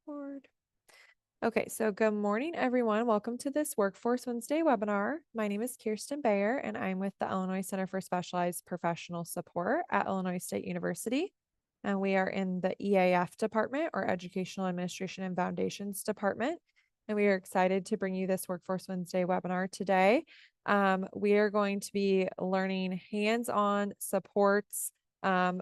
Board. Okay, so good morning, everyone. Welcome to this Workforce Wednesday webinar. My name is Kirsten Bayer, and I'm with the Illinois Center for Specialized Professional Support at Illinois State University. And we are in the EAF department, or Educational Administration and Foundations department. And we are excited to bring you this Workforce Wednesday webinar today. We are going to be learning hands-on supports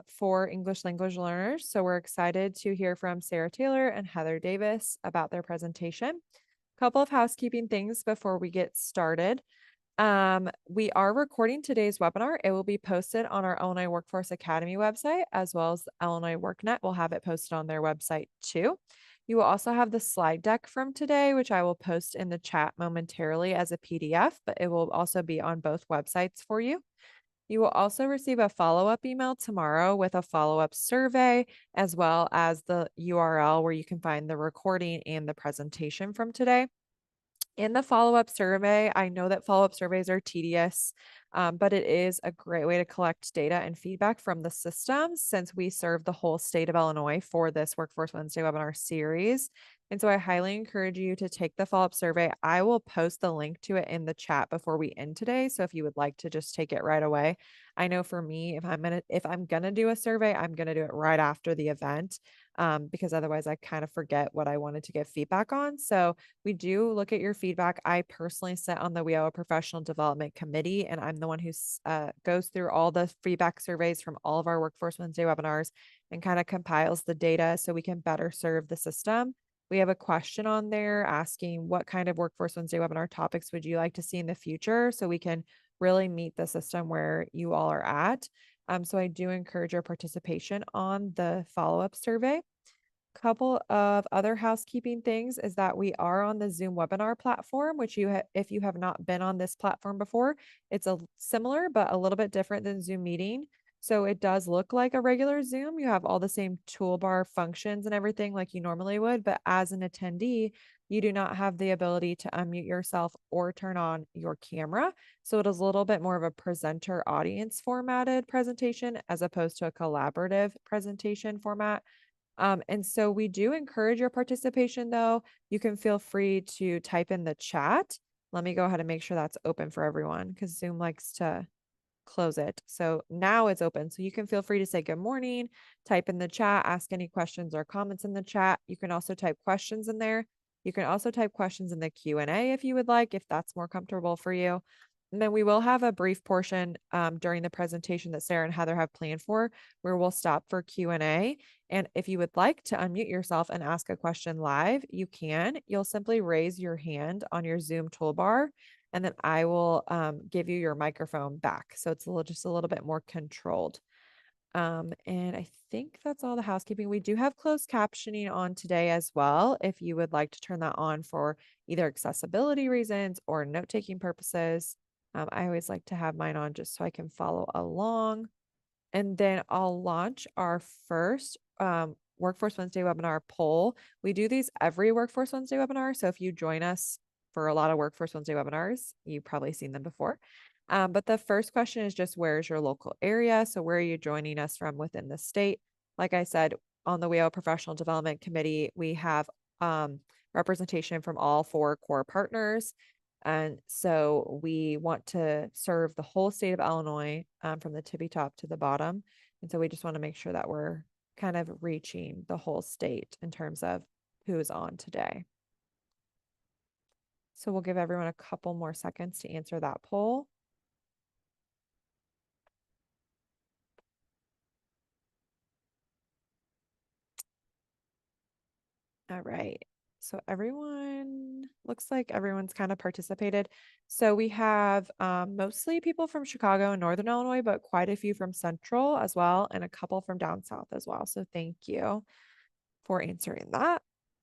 for English language learners. So we're excited to hear from Sarah Taylor and Heather Davis about their presentation. A couple of housekeeping things before we get started. We are recording today's webinar. It will be posted on our Illinois Workforce Academy website, as well as Illinois WorkNet will have it posted on their website too. You will also have the slide deck from today, which I will post in the chat momentarily as a PDF, but it will also be on both websites for you. You will also receive a follow-up email tomorrow with a follow-up survey, as well as the URL where you can find the recording and the presentation from today. In the follow-up survey, I know that follow-up surveys are tedious, but it is a great way to collect data and feedback from the system since we serve the whole state of Illinois for this Workforce Wednesday webinar series. And so I highly encourage you to take the follow-up survey. I will post the link to it in the chat before we end today. So if you would like to just take it right away. I know for me, if I'm gonna do a survey, I'm gonna do it right after the event, because otherwise I kind of forget what I wanted to give feedback on. So we do look at your feedback. I personally sit on the WIO Professional Development Committee, and I'm the one who goes through all the feedback surveys from all of our Workforce Wednesday webinars and kind of compiles the data so we can better serve the system. We have a question on there asking what kind of Workforce Wednesday webinar topics would you like to see in the future so we can really meet the system where you all are at. So I do encourage your participation on the follow-up survey. Couple of other housekeeping things is that we are on the Zoom webinar platform, which if you have not been on this platform before, it's a similar but a little bit different than Zoom meeting. So it does look like a regular Zoom. You have all the same toolbar functions and everything like you normally would, but as an attendee, you do not have the ability to unmute yourself or turn on your camera. So it is a little bit more of a presenter audience formatted presentation as opposed to a collaborative presentation format. And so we do encourage your participation though. You can feel free to type in the chat. Let me go ahead and make sure that's open for everyone because Zoom likes to close it. So now it's open. So you can feel free to say good morning, type in the chat, ask any questions or comments in the chat. You can also type questions in there. You can also type questions in the Q&A if you would like, if that's more comfortable for you. And then we will have a brief portion during the presentation that Sarah and Heather have planned for where we'll stop for Q&A. And if you would like to unmute yourself and ask a question live, you can. You'll simply raise your hand on your Zoom toolbar, and then I will give you your microphone back. So it's just a little bit more controlled. And I think that's all the housekeeping. We do have closed captioning on today as well. If you would like to turn that on for either accessibility reasons or note-taking purposes. I always like to have mine on just so I can follow along. And then I'll launch our first Workforce Wednesday webinar poll. We do these every Workforce Wednesday webinar. So if you join us for a lot of Workforce Wednesday webinars, you've probably seen them before. But the first question is just where's your local area? So where are you joining us from within the state? Like I said, on the WIO Professional Development Committee, we have representation from all 4 core partners. And so we want to serve the whole state of Illinois from the tippy top to the bottom. And so we just want to make sure that we're kind of reaching the whole state in terms of who is on today. So we'll give everyone a couple more seconds to answer that poll. All right. So everyone looks like everyone's kind of participated. So we have mostly people from Chicago and Northern Illinois, but quite a few from Central as well, and a couple from down south as well. So thank you for answering that.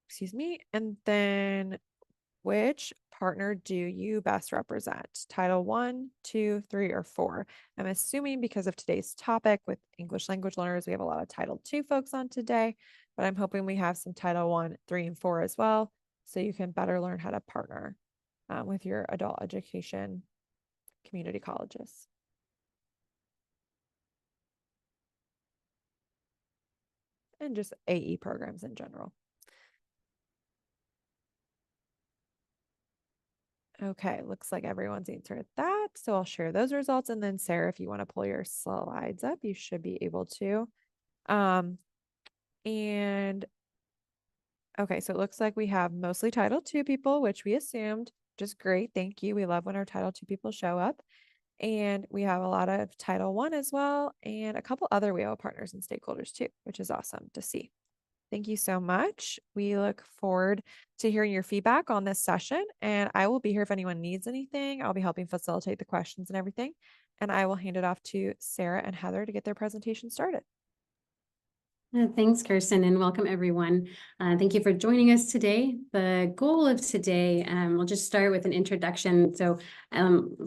Excuse me. And then which partner do you best represent? Title 1, 2, 3, or 4? I'm assuming because of today's topic with English language learners, we have a lot of Title 2 folks on today, but I'm hoping we have some Title 1, 3, and 4 as well, so you can better learn how to partner with your adult education community colleges. And just AE programs in general. Okay, looks like everyone's answered that. So I'll share those results. And then Sarah, if you want to pull your slides up, you should be able to. Um, and okay, so it looks like we have mostly Title II people, which we assumed, just great. Thank you. We love when our Title II people show up. And we have a lot of Title I as well, and a couple other WEO partners and stakeholders too, which is awesome to see. Thank you so much. We look forward to hearing your feedback on this session, and I will be here if anyone needs anything. I'll be helping facilitate the questions and everything, and I will hand it off to Sarah and Heather to get their presentation started. Thanks, Kirsten, and welcome everyone. Thank you for joining us today. The goal of today, we'll just start with an introduction. So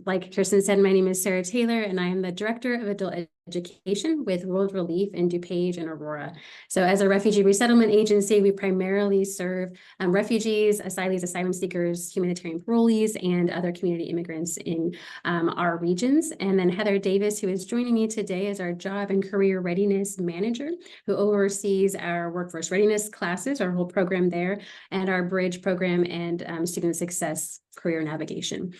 like Kirsten said, my name is Sarah Taylor, and I am the Director of Adult Education with World Relief in DuPage and Aurora. So as a refugee resettlement agency, we primarily serve refugees, asylees, asylum seekers, humanitarian parolees, and other community immigrants in our regions. And then Heather Davis, who is joining me today, is our Job and Career Readiness Manager, who oversees our workforce readiness classes, our whole program there, and our bridge program and student success career navigation.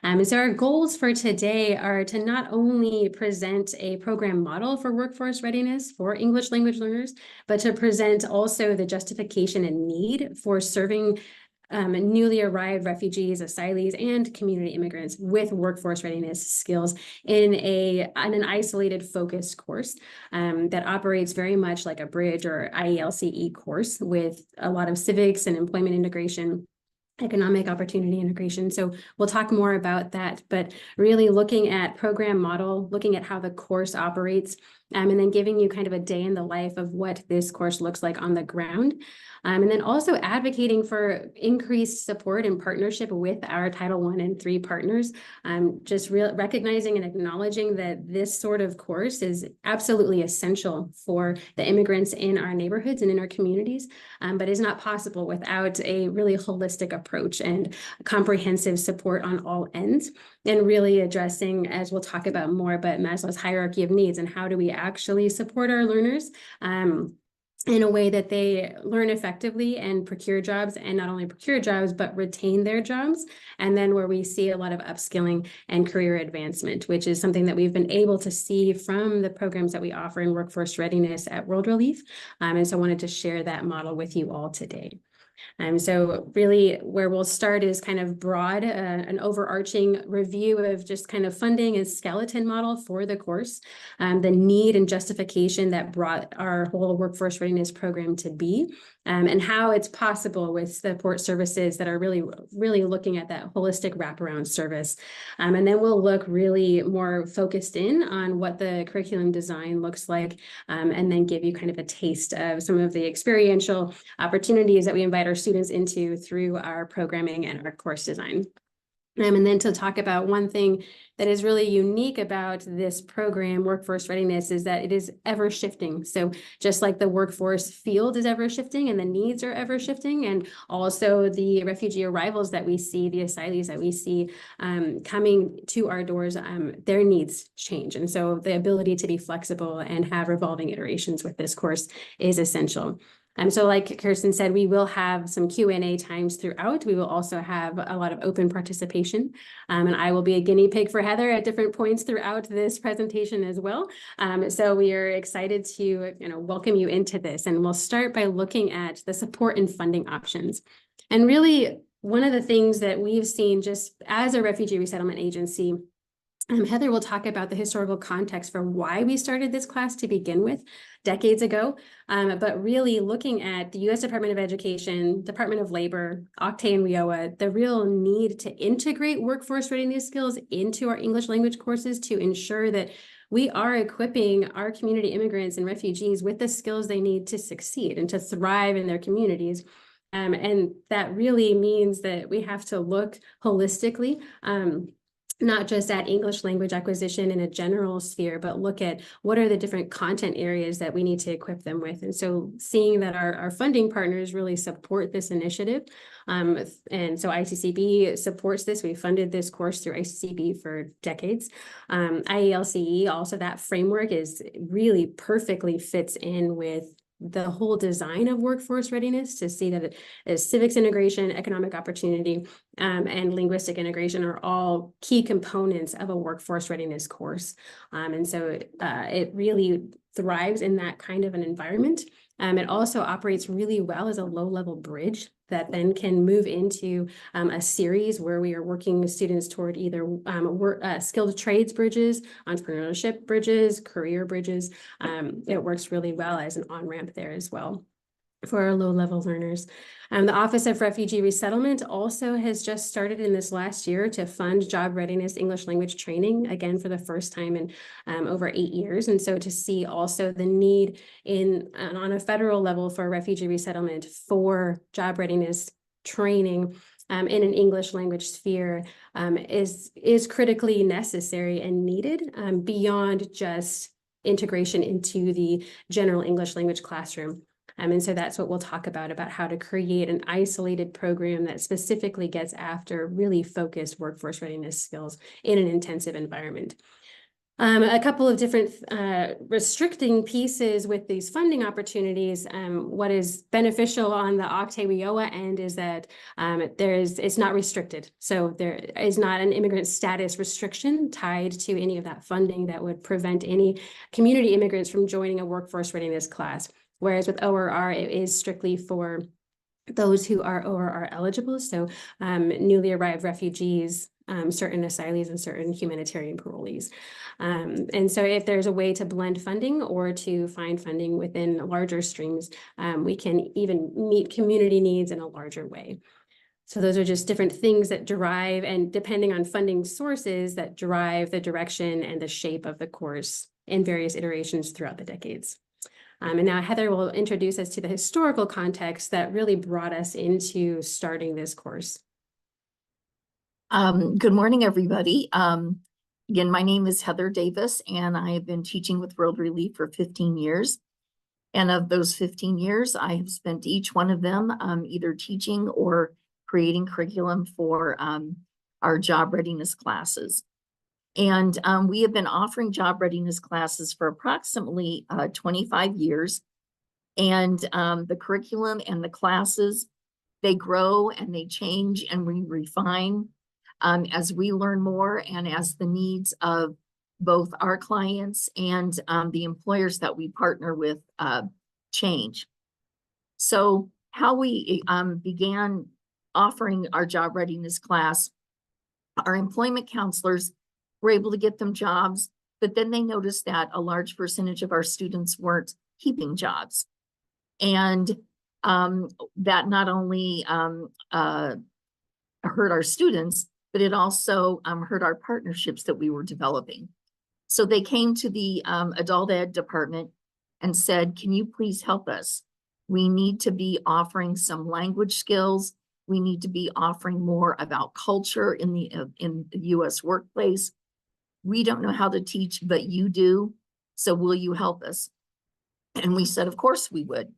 And so our goals for today are to not only present a program model for workforce readiness for English language learners, but to present also the justification and need for serving newly arrived refugees, asylees, and community immigrants with workforce readiness skills in an isolated focused course that operates very much like a bridge or IELCE course with a lot of civics and employment integration, economic opportunity integration. So we'll talk more about that, but really looking at program model, looking at how the course operates, and then giving you kind of a day in the life of what this course looks like on the ground. And then also advocating for increased support and partnership with our Title I and III partners, just recognizing and acknowledging that this sort of course is absolutely essential for the immigrants in our neighborhoods and in our communities, but is not possible without a really holistic approach and comprehensive support on all ends, and really addressing, as we'll talk about more, but Maslow's hierarchy of needs and how do we actually support our learners in a way that they learn effectively and procure jobs, and not only procure jobs, but retain their jobs. And then where we see a lot of upskilling and career advancement, which is something that we've been able to see from the programs that we offer in workforce readiness at World Relief. And so I wanted to share that model with you all today. So really where we'll start is kind of broad, an overarching review of just kind of funding and skeleton model for the course, the need and justification that brought our whole workforce readiness program to be, and how it's possible with support services that are really looking at that holistic wraparound service. And then we'll look really more focused in on what the curriculum design looks like, and then give you kind of a taste of some of the experiential opportunities that we invite our students into through our programming and our course design. And then to talk about one thing that is really unique about this program, Workforce Readiness, is that it is ever shifting. So just like the workforce field is ever shifting and the needs are ever shifting, and also the refugee arrivals that we see, the asylees that we see coming to our doors, their needs change. And so the ability to be flexible and have revolving iterations with this course is essential. So like Kirsten said, we will have some Q&A times throughout. We will also have a lot of open participation, and I will be a guinea pig for Heather at different points throughout this presentation as well. So we are excited to welcome you into this, and we'll start by looking at the support and funding options. And really, one of the things that we've seen just as a refugee resettlement agency, Heather will talk about the historical context for why we started this class to begin with decades ago, but really looking at the U.S. Department of Education, Department of Labor, Octane and WIOA, the real need to integrate workforce readiness skills into our English language courses to ensure that we are equipping our community immigrants and refugees with the skills they need to succeed and to thrive in their communities. And that really means that we have to look holistically, not just at English language acquisition in a general sphere, but look at what are the different content areas that we need to equip them with. And so seeing that our funding partners really support this initiative. And so ICCB supports this. We funded this course through ICCB for decades. IELCE, also that framework is really perfectly fits in with the whole design of workforce readiness to see that it is civics integration, economic opportunity, and linguistic integration are all key components of a workforce readiness course. And so it really thrives in that kind of an environment. It also operates really well as a low-level bridge that then can move into a series where we are working with students toward either skilled trades bridges, entrepreneurship bridges, career bridges. It works really well as an on-ramp there as well for our low-level learners. The Office of Refugee Resettlement also has just started in this last year to fund job readiness English language training, again, for the first time in over 8 years. And so to see also the need on a federal level for refugee resettlement for job readiness training in an English language sphere is critically necessary and needed beyond just integration into the general English language classroom. And so that's what we'll talk about how to create an isolated program that specifically gets after really focused workforce readiness skills in an intensive environment. A couple of different restricting pieces with these funding opportunities. What is beneficial on the Octavioa end is that it's not restricted. So there is not an immigrant status restriction tied to any of that funding that would prevent any community immigrants from joining a workforce readiness class. Whereas with ORR, it is strictly for those who are ORR eligible. So newly arrived refugees, certain asylees, and certain humanitarian parolees. And so if there's a way to blend funding or to find funding within larger streams, we can even meet community needs in a larger way. So those are just different things that drive, and depending on funding sources, that drive the direction and the shape of the course in various iterations throughout the decades. And now Heather will introduce us to the historical context that really brought us into starting this course. Good morning, everybody. Again, my name is Heather Davis, and I have been teaching with World Relief for 15 years. And of those 15 years, I have spent each one of them either teaching or creating curriculum for our job readiness classes. And we have been offering job readiness classes for approximately 25 years. And the curriculum and the classes, they grow and they change and we refine as we learn more and as the needs of both our clients and the employers that we partner with change. So how we began offering our job readiness class, our employment counselors were able to get them jobs, but then they noticed that a large percentage of our students weren't keeping jobs. And that not only hurt our students, but it also hurt our partnerships that we were developing. So they came to the adult ed department and said, can you please help us? We need to be offering some language skills. We need to be offering more about culture in the US workplace. We don't know how to teach, but you do. So will you help us? And we said, of course we would.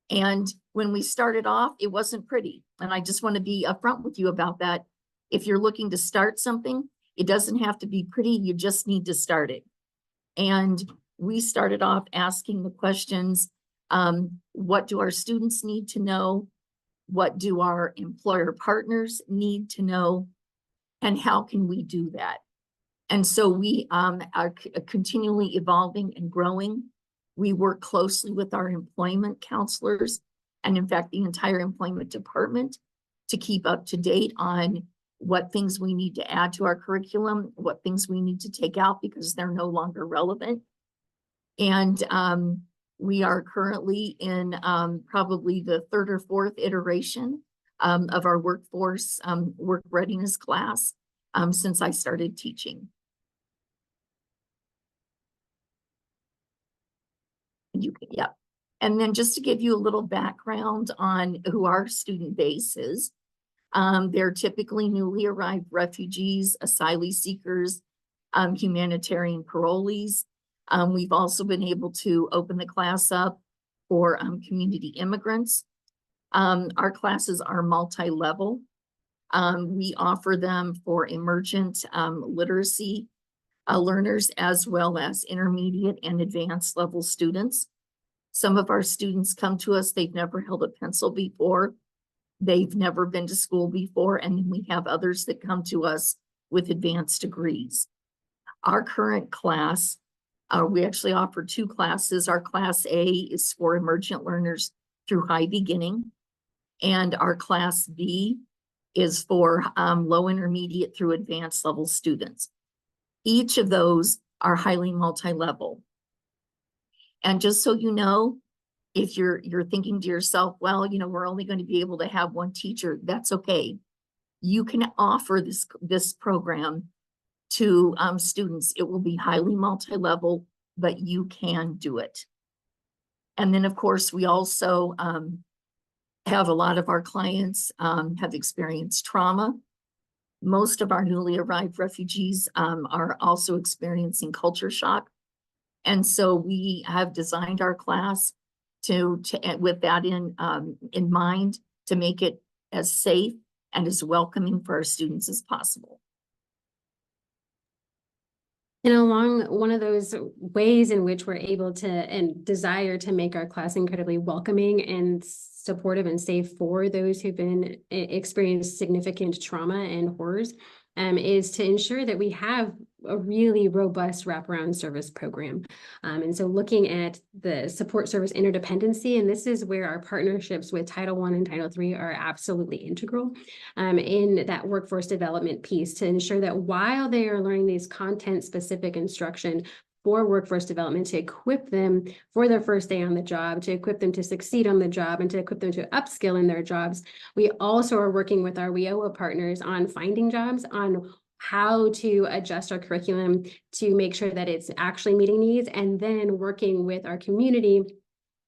And when we started off, it wasn't pretty. And I just want to be upfront with you about that. If you're looking to start something, it doesn't have to be pretty. You just need to start it. And we started off asking the questions, what do our students need to know? What do our employer partners need to know? And how can we do that? And so we are continually evolving and growing. We work closely with our employment counselors and in fact, the entire employment department to keep up to date on what things we need to add to our curriculum, what things we need to take out because they're no longer relevant. And we are currently in probably the third or fourth iteration of our workforce work readiness class since I started teaching. Yeah. And then just to give you a little background on who our student base is, they're typically newly arrived refugees, asylee seekers, humanitarian parolees. We've also been able to open the class up for community immigrants. Our classes are multi-level. We offer them for emergent literacy learners as well as intermediate and advanced level students. Some of our students come to us, they've never held a pencil before. They've never been to school before, and then we have others that come to us with advanced degrees. Our current class, we actually offer 2 classes. Our class A is for emergent learners through high beginning, and our class B is for low intermediate through advanced level students. Each of those are highly multi-level. And just so you know, if you're thinking to yourself, well, you know, we're only going to be able to have one teacher, that's okay. You can offer this program to students. It will be highly multi-level, but you can do it. And then, of course, we also have a lot of our clients have experienced trauma. Most of our newly arrived refugees are also experiencing culture shock. And so we have designed our class with that in mind, to make it as safe and as welcoming for our students as possible. And along one of those ways in which we're able to and desire to make our class incredibly welcoming and supportive and safe for those who've been experienced significant trauma and horrors, is to ensure that we have a really robust wraparound service program. And so looking at the support service interdependency, and this is where our partnerships with Title I and Title III are absolutely integral in that workforce development piece, to ensure that while they are learning these content-specific instruction for workforce development, to equip them for their first day on the job, to equip them to succeed on the job, and to equip them to upskill in their jobs. We also are working with our WIOA partners on finding jobs, on how to adjust our curriculum to make sure that it's actually meeting needs, and then working with our community.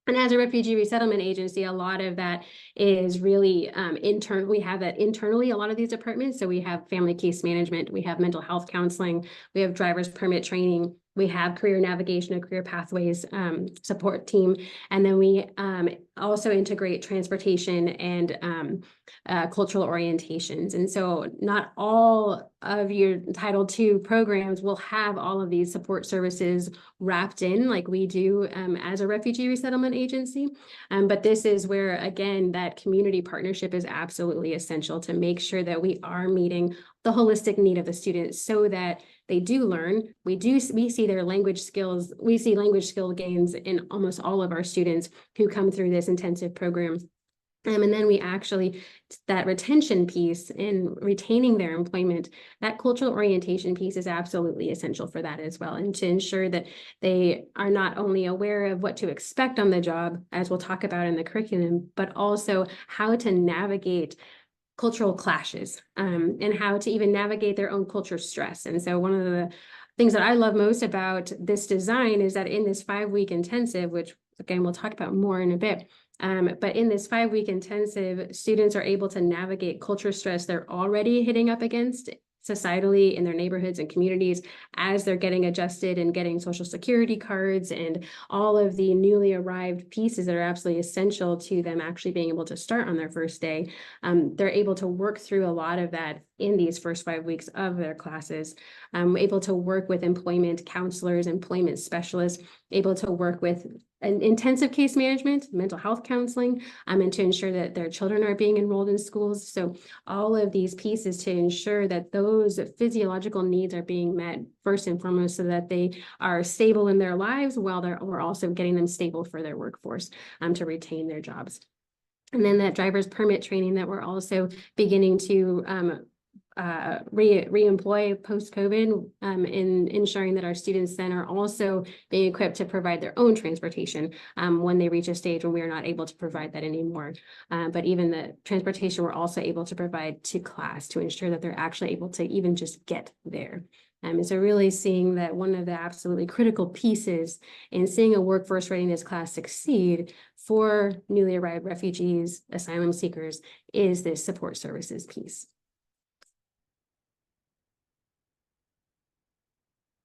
And as a refugee resettlement agency, a lot of that is really internal. We have that internally, a lot of these departments. So we have family case management, we have mental health counseling, we have driver's permit training, we have career navigation and career pathways support team. And then we also integrate transportation and cultural orientations. And so not all of your Title II programs will have all of these support services wrapped in like we do as a refugee resettlement agency. But this is where, again, that community partnership is absolutely essential to make sure that we are meeting the holistic need of the students, so that they do learn. We see their language skills. We see language skill gains in almost all of our students who come through this intensive program. And then we actually, that retention piece in retaining their employment, that cultural orientation piece is absolutely essential for that as well. And to ensure that they are not only aware of what to expect on the job, as we'll talk about in the curriculum, but also how to navigate cultural clashes and how to even navigate their own culture stress. And so one of the things that I love most about this design is that in this 5-week intensive, which again, we'll talk about more in a bit, but in this 5-week intensive, students are able to navigate culture stress they're already hitting up against societally in their neighborhoods and communities as they're getting adjusted and getting social security cards and all of the newly arrived pieces that are absolutely essential to them actually being able to start on their first day. They're able to work through a lot of that in these first 5 weeks of their classes, able to work with employment counselors, employment specialists, able to work with an intensive case management, mental health counseling, and to ensure that their children are being enrolled in schools. So all of these pieces to ensure that those physiological needs are being met first and foremost, so that they are stable in their lives while we're also getting them stable for their workforce to retain their jobs. And then that driver's permit training that we're also beginning to re-employ post-COVID in ensuring that our students then are also being equipped to provide their own transportation when they reach a stage when we are not able to provide that anymore. But even the transportation we're also able to provide to class to ensure that they're actually able to even just get there. And so really seeing that one of the absolutely critical pieces in seeing a workforce readiness class succeed for newly arrived refugees, asylum seekers, is this support services piece.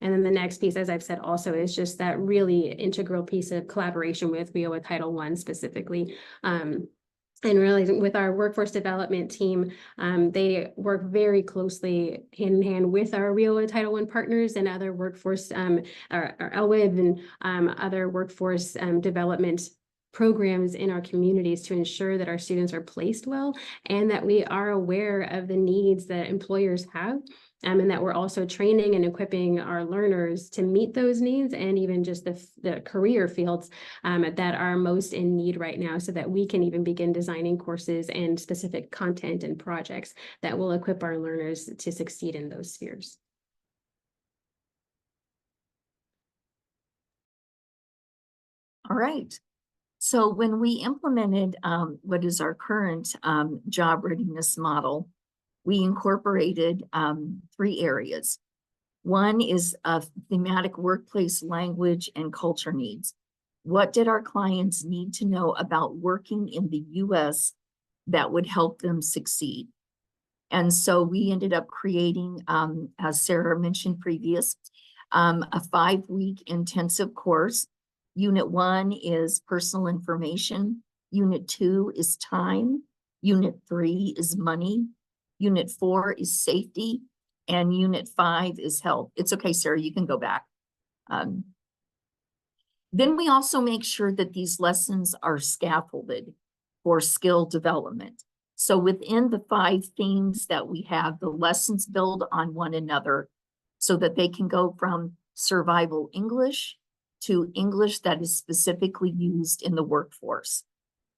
And then the next piece, as I've said, also is just that really integral piece of collaboration with WIOA Title I specifically. And really with our workforce development team, they work very closely hand in hand with our RIO Title I partners and other workforce, our LWIB and other workforce development programs in our communities to ensure that our students are placed well and that we are aware of the needs that employers have. And that we're also training and equipping our learners to meet those needs and even just the career fields that are most in need right now, so that we can even begin designing courses and specific content and projects that will equip our learners to succeed in those spheres. All right. So when we implemented what is our current job readiness model, we incorporated 3 areas. One is thematic workplace language and culture needs. What did our clients need to know about working in the US that would help them succeed? And so we ended up creating, as Sarah mentioned previous, a 5-week intensive course. Unit 1 is personal information. Unit 2 is time. Unit 3 is money. Unit 4 is safety. And Unit 5 is health. It's okay, Sarah, you can go back. Then we also make sure that these lessons are scaffolded for skill development. So within the 5 themes that we have, the lessons build on one another so that they can go from survival English to English that is specifically used in the workforce.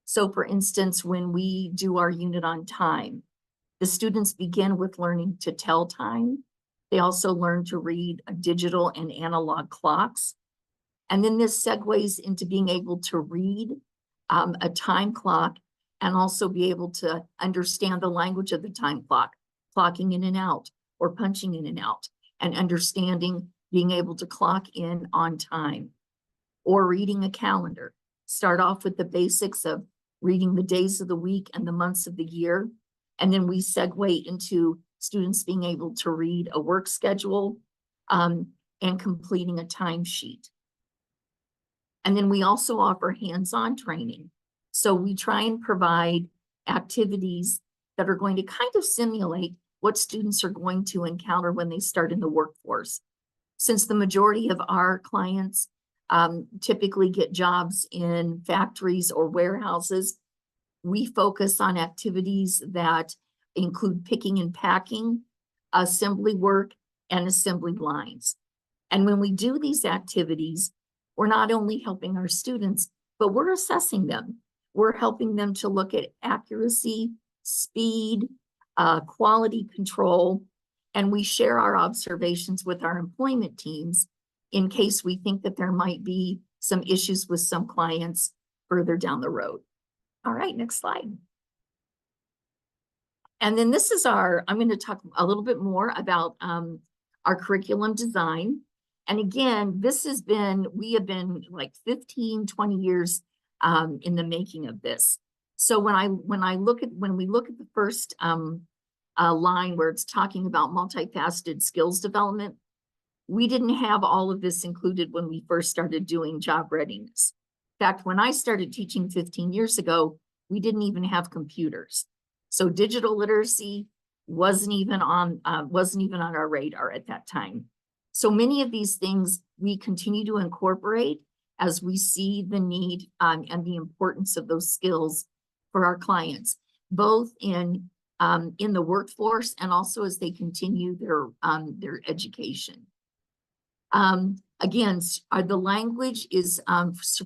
So for instance, when we do our unit on time, the students begin with learning to tell time. They also learn to read digital and analog clocks. And then this segues into being able to read a time clock and also be able to understand the language of the time clock, clocking in and out or punching in and out, and understanding being able to clock in on time or reading a calendar. Start off with the basics of reading the days of the week and the months of the year. And then we segue into students being able to read a work schedule and completing a timesheet. And then we also offer hands-on training. So we try and provide activities that are going to kind of simulate what students are going to encounter when they start in the workforce. Since the majority of our clients typically get jobs in factories or warehouses, we focus on activities that include picking and packing, assembly work, and assembly lines. And when we do these activities, we're not only helping our students, but we're assessing them. We're helping them to look at accuracy, speed, quality control, and we share our observations with our employment teams in case we think that there might be some issues with some clients further down the road. All right, next slide. And then this is I'm going to talk a little bit more about our curriculum design. And again, we have been like 15, 20 years in the making of this. So when we look at the first line where it's talking about multifaceted skills development, we didn't have all of this included when we first started doing job readiness. In fact, when I started teaching 15 years ago, we didn't even have computers. So digital literacy wasn't even on our radar at that time. So many of these things we continue to incorporate as we see the need and the importance of those skills for our clients, both in the workforce and also as they continue their education. Again, the language is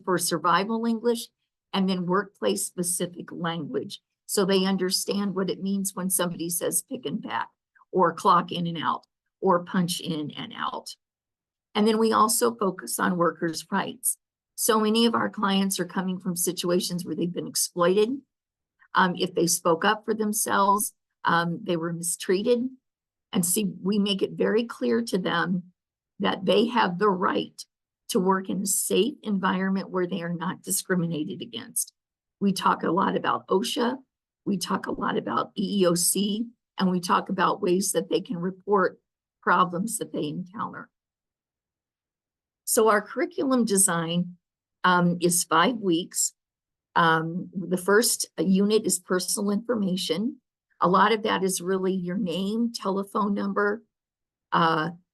for survival English and then workplace specific language. So they understand what it means when somebody says pick and pack or clock in and out or punch in and out. And then we also focus on workers' rights. So many of our clients are coming from situations where they've been exploited. If they spoke up for themselves, they were mistreated. And see, we make it very clear to them that they have the right to work in a safe environment where they are not discriminated against. We talk a lot about OSHA, we talk a lot about EEOC, and we talk about ways that they can report problems that they encounter. So our curriculum design is 5 weeks. The first unit is personal information. A lot of that is really your name, telephone number,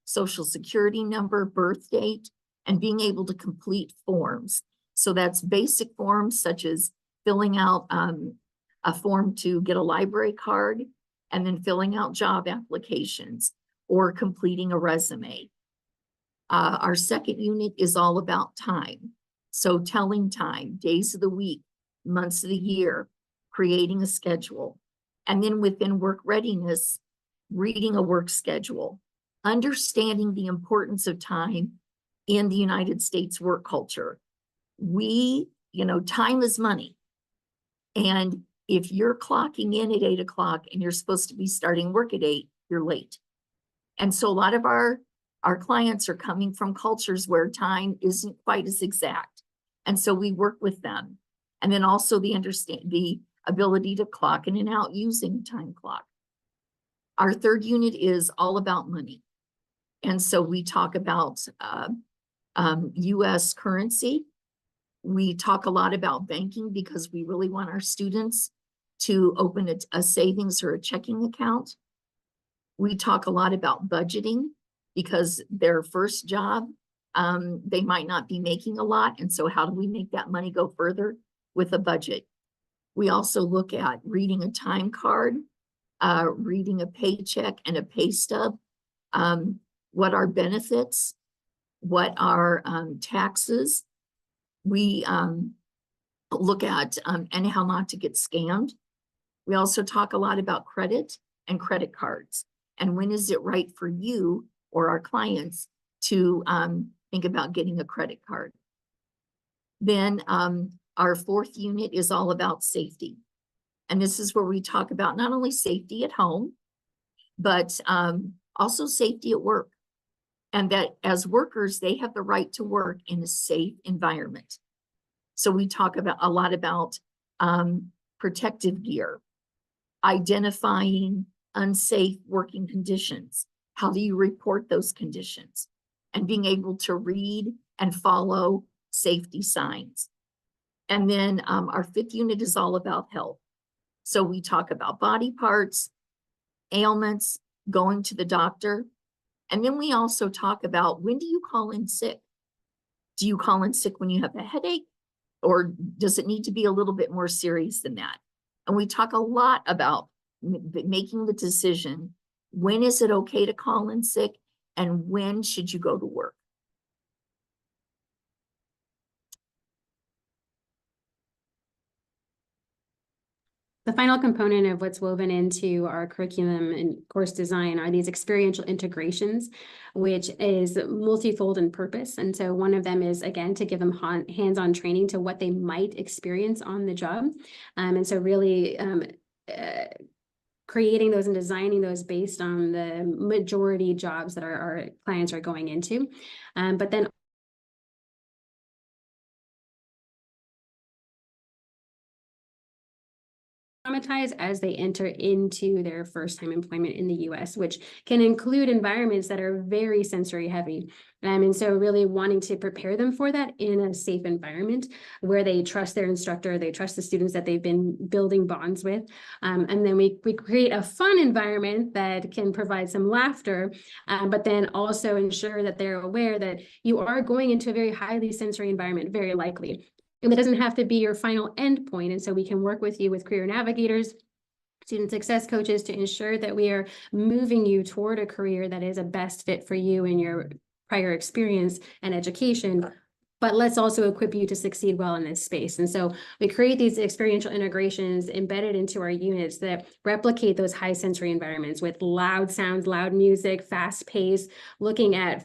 social security number, birth date, and being able to complete forms. So that's basic forms such as filling out a form to get a library card, and then filling out job applications or completing a resume. Our second unit is all about time. So telling time, days of the week, months of the year, creating a schedule. And then within work readiness, reading a work schedule, understanding the importance of time in the United States work culture. Time is money. And if you're clocking in at 8 o'clock and you're supposed to be starting work at 8, you're late. And so a lot of our clients are coming from cultures where time isn't quite as exact. And so we work with them. And then also the ability to clock in and out using time clock. Our third unit is all about money. And so we talk about US currency. We talk a lot about banking because we really want our students to open a savings or a checking account. We talk a lot about budgeting because their first job, they might not be making a lot. And so how do we make that money go further with a budget? We also look at reading a time card, reading a paycheck and a pay stub, what are benefits, what are taxes. We look at and how not to get scammed. We also talk a lot about credit and credit cards. And when is it right for you or our clients to think about getting a credit card? Then our fourth unit is all about safety. And this is where we talk about not only safety at home, but also safety at work. And that as workers, they have the right to work in a safe environment. So we talk about a lot about protective gear, identifying unsafe working conditions. How do you report those conditions? And being able to read and follow safety signs. And then our fifth unit is all about health. So we talk about body parts, ailments, going to the doctor. And then we also talk about, when do you call in sick? Do you call in sick when you have a headache? Or does it need to be a little bit more serious than that? And we talk a lot about making the decision, when is it okay to call in sick and when should you go to work? The final component of what's woven into our curriculum and course design are these experiential integrations, which is multifold in purpose. And so one of them is, again, to give them hands-on training to what they might experience on the job. And so really creating those and designing those based on the majority jobs that our clients are going into. But then as they enter into their first time employment in the US, which can include environments that are very sensory heavy. And so really wanting to prepare them for that in a safe environment where they trust their instructor, they trust the students that they've been building bonds with. And then we create a fun environment that can provide some laughter, but then also ensure that they're aware that you are going into a very highly sensory environment, very likely. And it doesn't have to be your final end point. And so we can work with you with career navigators, student success coaches to ensure that we are moving you toward a career that is a best fit for you in your prior experience and education. But let's also equip you to succeed well in this space. And so we create these experiential integrations embedded into our units that replicate those high sensory environments with loud sounds, loud music, fast pace, looking at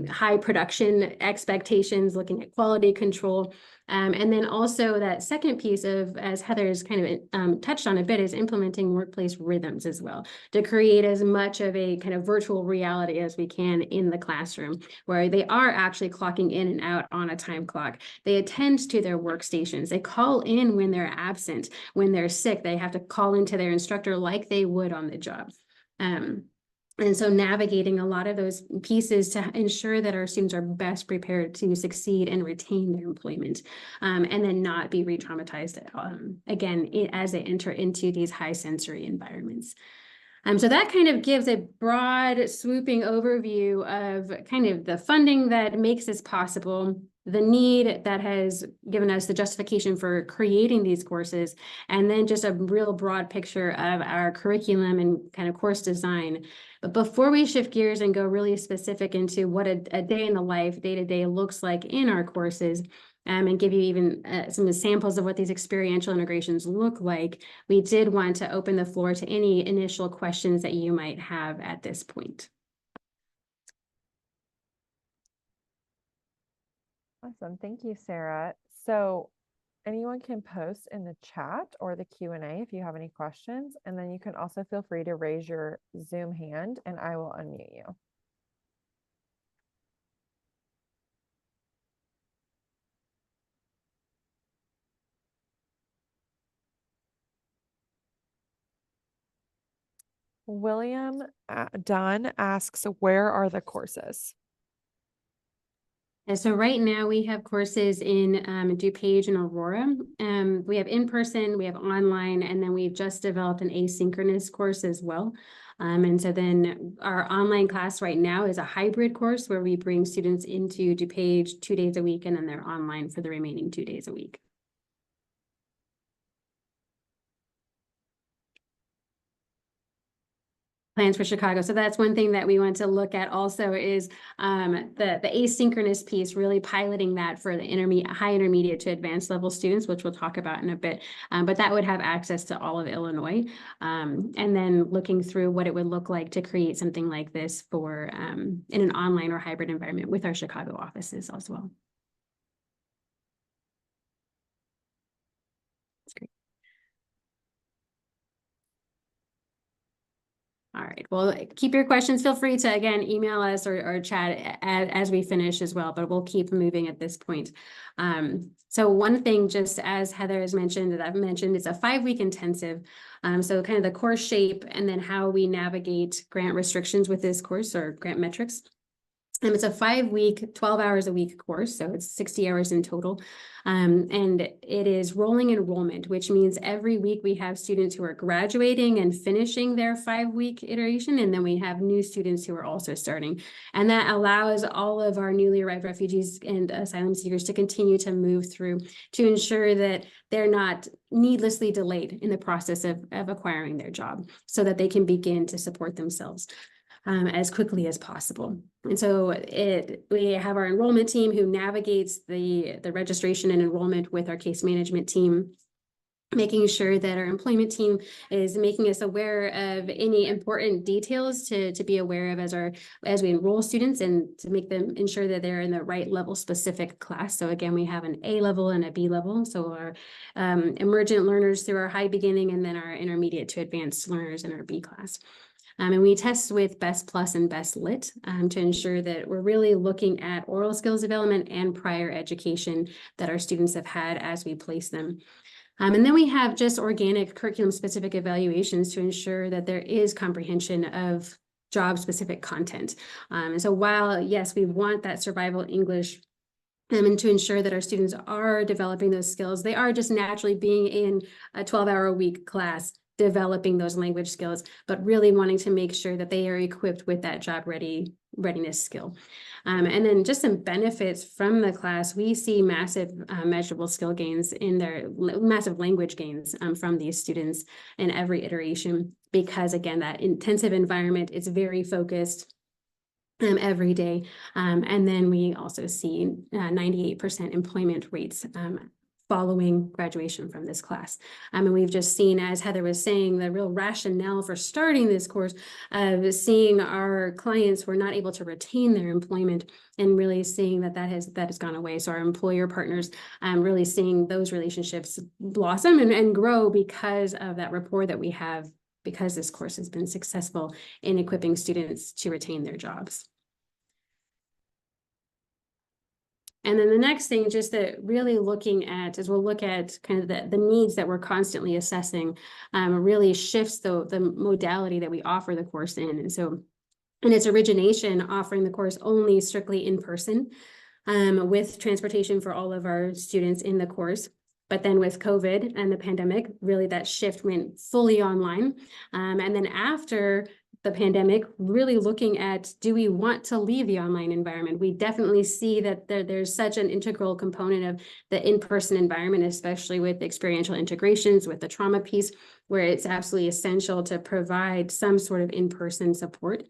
high production expectations, looking at quality control. And then also that second piece of, as Heather's kind of touched on a bit, is implementing workplace rhythms as well to create as much of a kind of virtual reality as we can in the classroom, where they are actually clocking in and out on a time clock. They attend to their workstations. They call in when they're absent. When they're sick, they have to call into their instructor like they would on the job. And so navigating a lot of those pieces to ensure that our students are best prepared to succeed and retain their employment, and then not be re-traumatized again as they enter into these high sensory environments. So that kind of gives a broad swooping overview of kind of the funding that makes this possible, the need that has given us the justification for creating these courses, and then just a real broad picture of our curriculum and kind of course design. But before we shift gears and go really specific into what a day in the life, day-to-day looks like in our courses, and give you even some samples of what these experiential integrations look like, we did want to open the floor to any initial questions that you might have at this point. Awesome. Thank you, Sarah. So anyone can post in the chat or the Q&A if you have any questions. And then you can also feel free to raise your Zoom hand and I will unmute you. William Dunn asks, where are the courses? And so right now we have courses in DuPage and Aurora. We have in person, we have online, and then we've just developed an asynchronous course as well. And so then our online class right now is a hybrid course where we bring students into DuPage 2 days a week, and then they're online for the remaining 2 days a week. Plans for Chicago. So that's one thing that we want to look at also is the asynchronous piece, really piloting that for the high intermediate to advanced level students, which we'll talk about in a bit. But that would have access to all of Illinois. And then looking through what it would look like to create something like this for in an online or hybrid environment with our Chicago offices as well. That's great. All right, well, keep your questions. Feel free to, again, email us or chat as we finish as well, but we'll keep moving at this point. So one thing, just as Heather has mentioned, that I've mentioned, is a 5-week intensive. So kind of the course shape and then how we navigate grant restrictions with this course or grant metrics. It's a 5-week, 12 hours a week course, so it's 60 hours in total. And it is rolling enrollment, which means every week we have students who are graduating and finishing their 5-week iteration, and then we have new students who are also starting. And that allows all of our newly arrived refugees and asylum seekers to continue to move through to ensure that they're not needlessly delayed in the process of acquiring their job, so that they can begin to support themselves as quickly as possible. And so we have our enrollment team who navigates the registration and enrollment with our case management team, making sure that our employment team is making us aware of any important details to be aware of as we enroll students, and to make them ensure that they're in the right level specific class. So again, we have an A level and a B level. So our emergent learners through our high beginning, and then our intermediate to advanced learners in our B class. And we test with Best Plus and Best Lit to ensure that we're really looking at oral skills development and prior education that our students have had as we place them. And then we have just organic curriculum specific evaluations to ensure that there is comprehension of job specific content. And so while, yes, we want that survival English and to ensure that our students are developing those skills, they are just naturally being in a 12-hour-a-week class, developing those language skills, but really wanting to make sure that they are equipped with that job readiness skill. And then just some benefits from the class, we see massive measurable skill gains in their massive language gains from these students in every iteration, because again, that intensive environment is very focused every day. And then we also see 98% employment rates following graduation from this class. And we've just seen, as Heather was saying, the real rationale for starting this course of seeing our clients were not able to retain their employment, and really seeing that has gone away. So our employer partners really seeing those relationships blossom and grow because of that rapport that we have, because this course has been successful in equipping students to retain their jobs. And then the next thing, just that really looking at, is we'll look at kind of the needs that we're constantly assessing, really shifts the modality that we offer the course in. And so and its origination offering the course only strictly in person, with transportation for all of our students in the course. But then with COVID and the pandemic, really that shift went fully online. And then after the pandemic, really looking at, do we want to leave the online environment? We definitely see that there's such an integral component of the in-person environment, especially with experiential integrations, with the trauma piece, where it's absolutely essential to provide some sort of in-person support.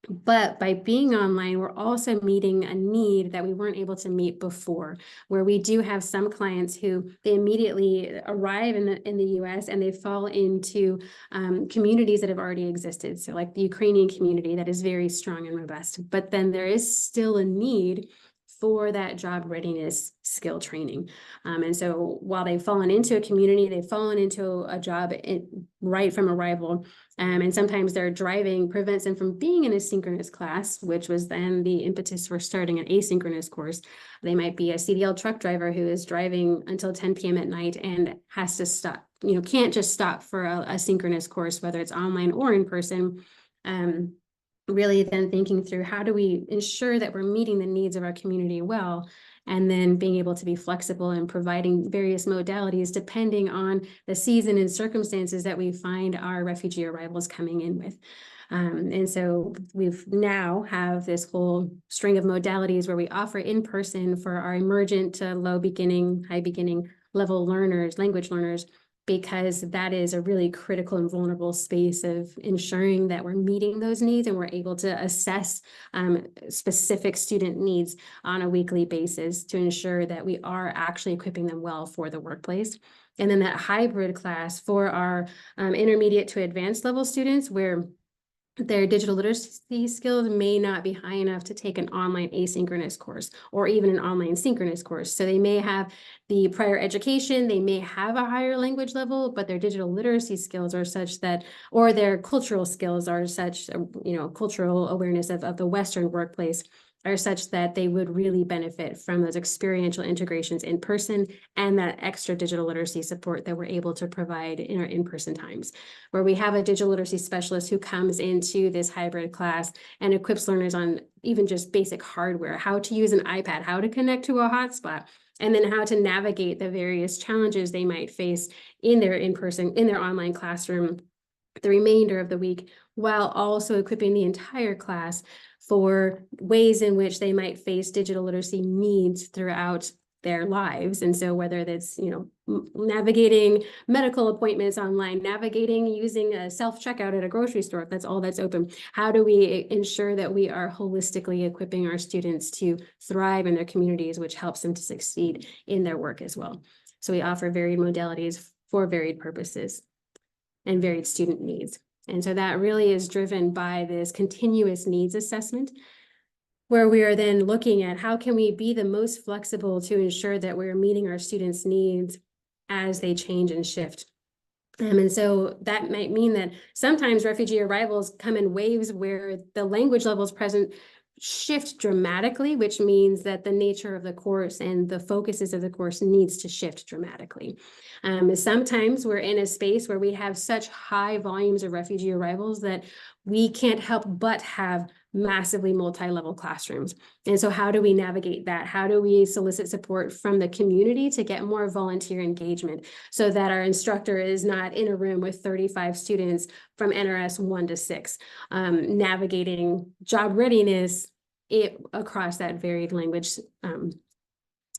But by being online, we're also meeting a need that we weren't able to meet before, where we do have some clients who they immediately arrive in the US and they fall into communities that have already existed. So like the Ukrainian community that is very strong and robust, but then there is still a need for that job readiness skill training. And so while they've fallen into a community, they've fallen into a job right from arrival. And sometimes their driving prevents them from being in a synchronous class, which was then the impetus for starting an asynchronous course. They might be a CDL truck driver who is driving until 10 p.m. at night and has to stop, can't just stop for a synchronous course, whether it's online or in person. Really then thinking through, how do we ensure that we're meeting the needs of our community well, and then being able to be flexible and providing various modalities depending on the season and circumstances that we find our refugee arrivals coming in with. And so we've now have this whole string of modalities where we offer in person for our emergent to low beginning, high beginning level learners, language learners, because that is a really critical and vulnerable space of ensuring that we're meeting those needs and we're able to assess specific student needs on a weekly basis to ensure that we are actually equipping them well for the workplace. And then that hybrid class for our intermediate to advanced level students, where their digital literacy skills may not be high enough to take an online asynchronous course or even an online synchronous course. So they may have the prior education, they may have a higher language level, but their digital literacy skills are such that, or their cultural skills are such, cultural awareness of the Western workplace are such that they would really benefit from those experiential integrations in person and that extra digital literacy support that we're able to provide in our in-person times, where we have a digital literacy specialist who comes into this hybrid class and equips learners on even just basic hardware, how to use an iPad, how to connect to a hotspot, and then how to navigate the various challenges they might face in their online classroom the remainder of the week, while also equipping the entire class for ways in which they might face digital literacy needs throughout their lives. And so whether that's, navigating medical appointments online, navigating using a self-checkout at a grocery store, if that's all that's open, how do we ensure that we are holistically equipping our students to thrive in their communities, which helps them to succeed in their work as well. So we offer varied modalities for varied purposes and varied student needs. And so that really is driven by this continuous needs assessment, where we are then looking at how can we be the most flexible to ensure that we're meeting our students' needs as they change and shift. And so that might mean that sometimes refugee arrivals come in waves where the language levels present shift dramatically, which means that the nature of the course and the focuses of the course needs to shift dramatically. Sometimes we're in a space where we have such high volumes of refugee arrivals that we can't help but have massively multi-level classrooms. And so how do we navigate that? How do we solicit support from the community to get more volunteer engagement so that our instructor is not in a room with 35 students from NRS 1 to 6, navigating job readiness across that varied language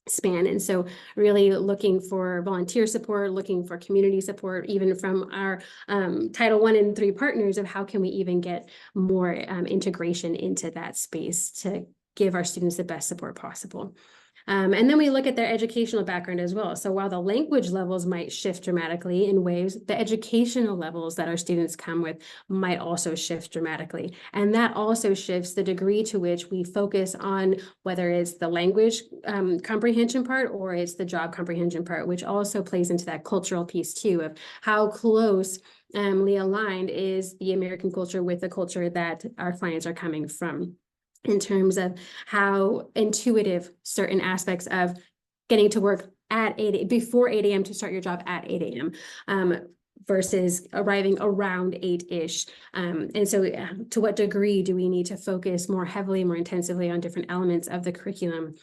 span. And so really looking for volunteer support, looking for community support, even from our Title I and III partners of how can we even get more integration into that space to give our students the best support possible. And then we look at their educational background as well. So while the language levels might shift dramatically in waves, the educational levels that our students come with might also shift dramatically. And that also shifts the degree to which we focus on whether it's the language comprehension part or it's the job comprehension part, which also plays into that cultural piece too of how closely aligned is the American culture with the culture that our clients are coming from, in terms of how intuitive certain aspects of getting to work at before 8 a.m. to start your job at 8 a.m. versus arriving around 8-ish. And so to what degree do we need to focus more heavily, more intensively on different elements of the curriculum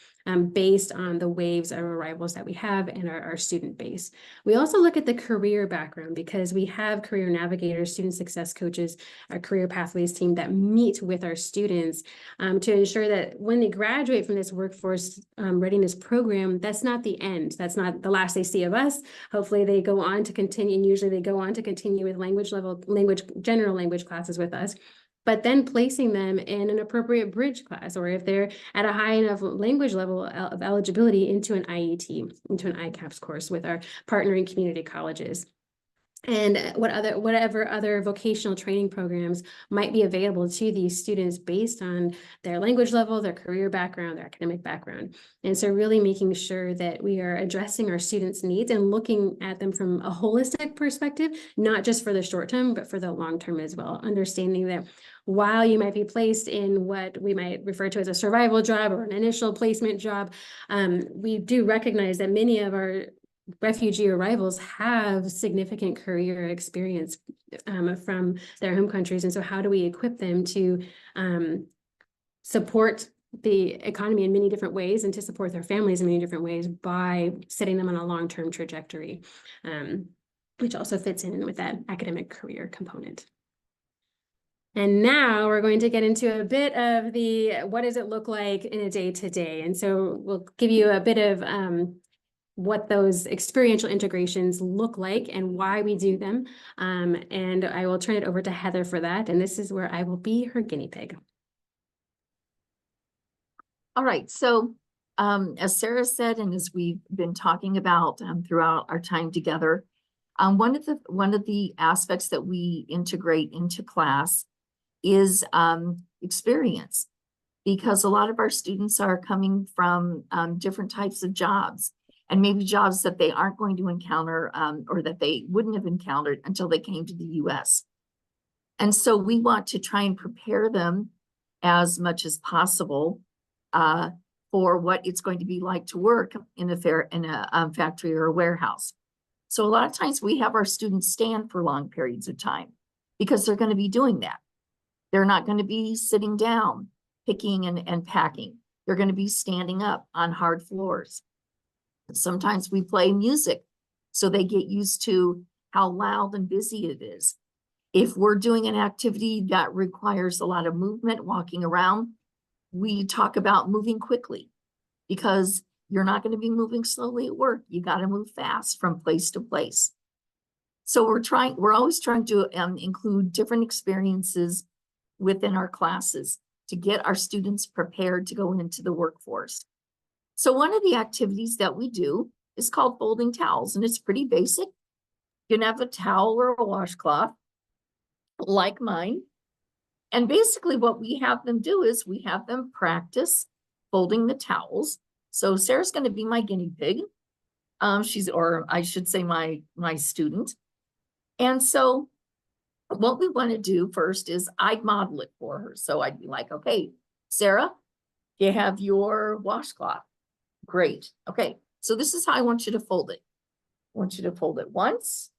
based on the waves of arrivals that we have and our student base? We also look at the career background because we have career navigators, student success coaches, our career pathways team that meet with our students to ensure that when they graduate from this workforce readiness program, that's not the end. That's not the last they see of us. Hopefully they go on to continue, and usually they go on to continue with general language classes with us, but then placing them in an appropriate bridge class, or if they're at a high enough language level of eligibility, into an IET, into an ICAPS course with our partnering community colleges. And whatever other vocational training programs might be available to these students based on their language level, their career background, their academic background. And so really making sure that we are addressing our students' needs and looking at them from a holistic perspective, not just for the short term, but for the long term as well. Understanding that while you might be placed in what we might refer to as a survival job or an initial placement job, we do recognize that many of our refugee arrivals have significant career experience from their home countries. And so how do we equip them to support the economy in many different ways and to support their families in many different ways by setting them on a long-term trajectory, which also fits in with that academic career component. And now we're going to get into a bit of what does it look like in a day-to-day? And so we'll give you a bit of what those experiential integrations look like and why we do them. And I will turn it over to Heather for that. And this is where I will be her guinea pig. All right. So as Sarah said, and as we've been talking about throughout our time together, one of the aspects that we integrate into class is experience, because a lot of our students are coming from different types of jobs, and maybe jobs that they aren't going to encounter or that they wouldn't have encountered until they came to the US. And so we want to try and prepare them as much as possible for what it's going to be like to work in a factory or a warehouse. So a lot of times we have our students stand for long periods of time because they're going to be doing that. They're not going to be sitting down, picking and packing. They're going to be standing up on hard floors. Sometimes we play music so they get used to how loud and busy it is. If we're doing an activity that requires a lot of movement, walking around, we talk about moving quickly, because you're not going to be moving slowly at work. You got to move fast from place to place. So we're always trying to include different experiences within our classes to get our students prepared to go into the workforce. So one of the activities that we do is called folding towels, and it's pretty basic. You can have a towel or a washcloth like mine. And basically what we have them do is we have them practice folding the towels. So Sarah's going to be my guinea pig. Or I should say my student. And so what we want to do first is I'd model it for her. So I'd be like, okay, Sarah, you have your washcloth. Great. Okay. So this is how I want you to fold it. I want you to fold it once,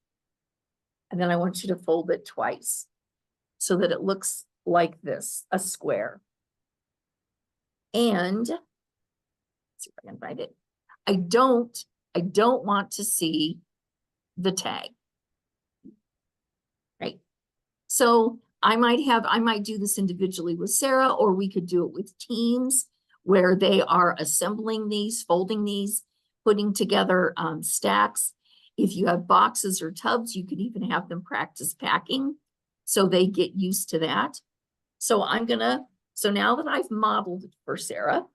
and then I want you to fold it twice so that it looks like this, a square. And let's see if I can find it. I don't want to see the tag. Right. So I might do this individually with Sarah, or we could do it with teams where they are assembling these, folding these, putting together stacks. If you have boxes or tubs, you could even have them practice packing so they get used to that. So now that I've modeled it for Sarah,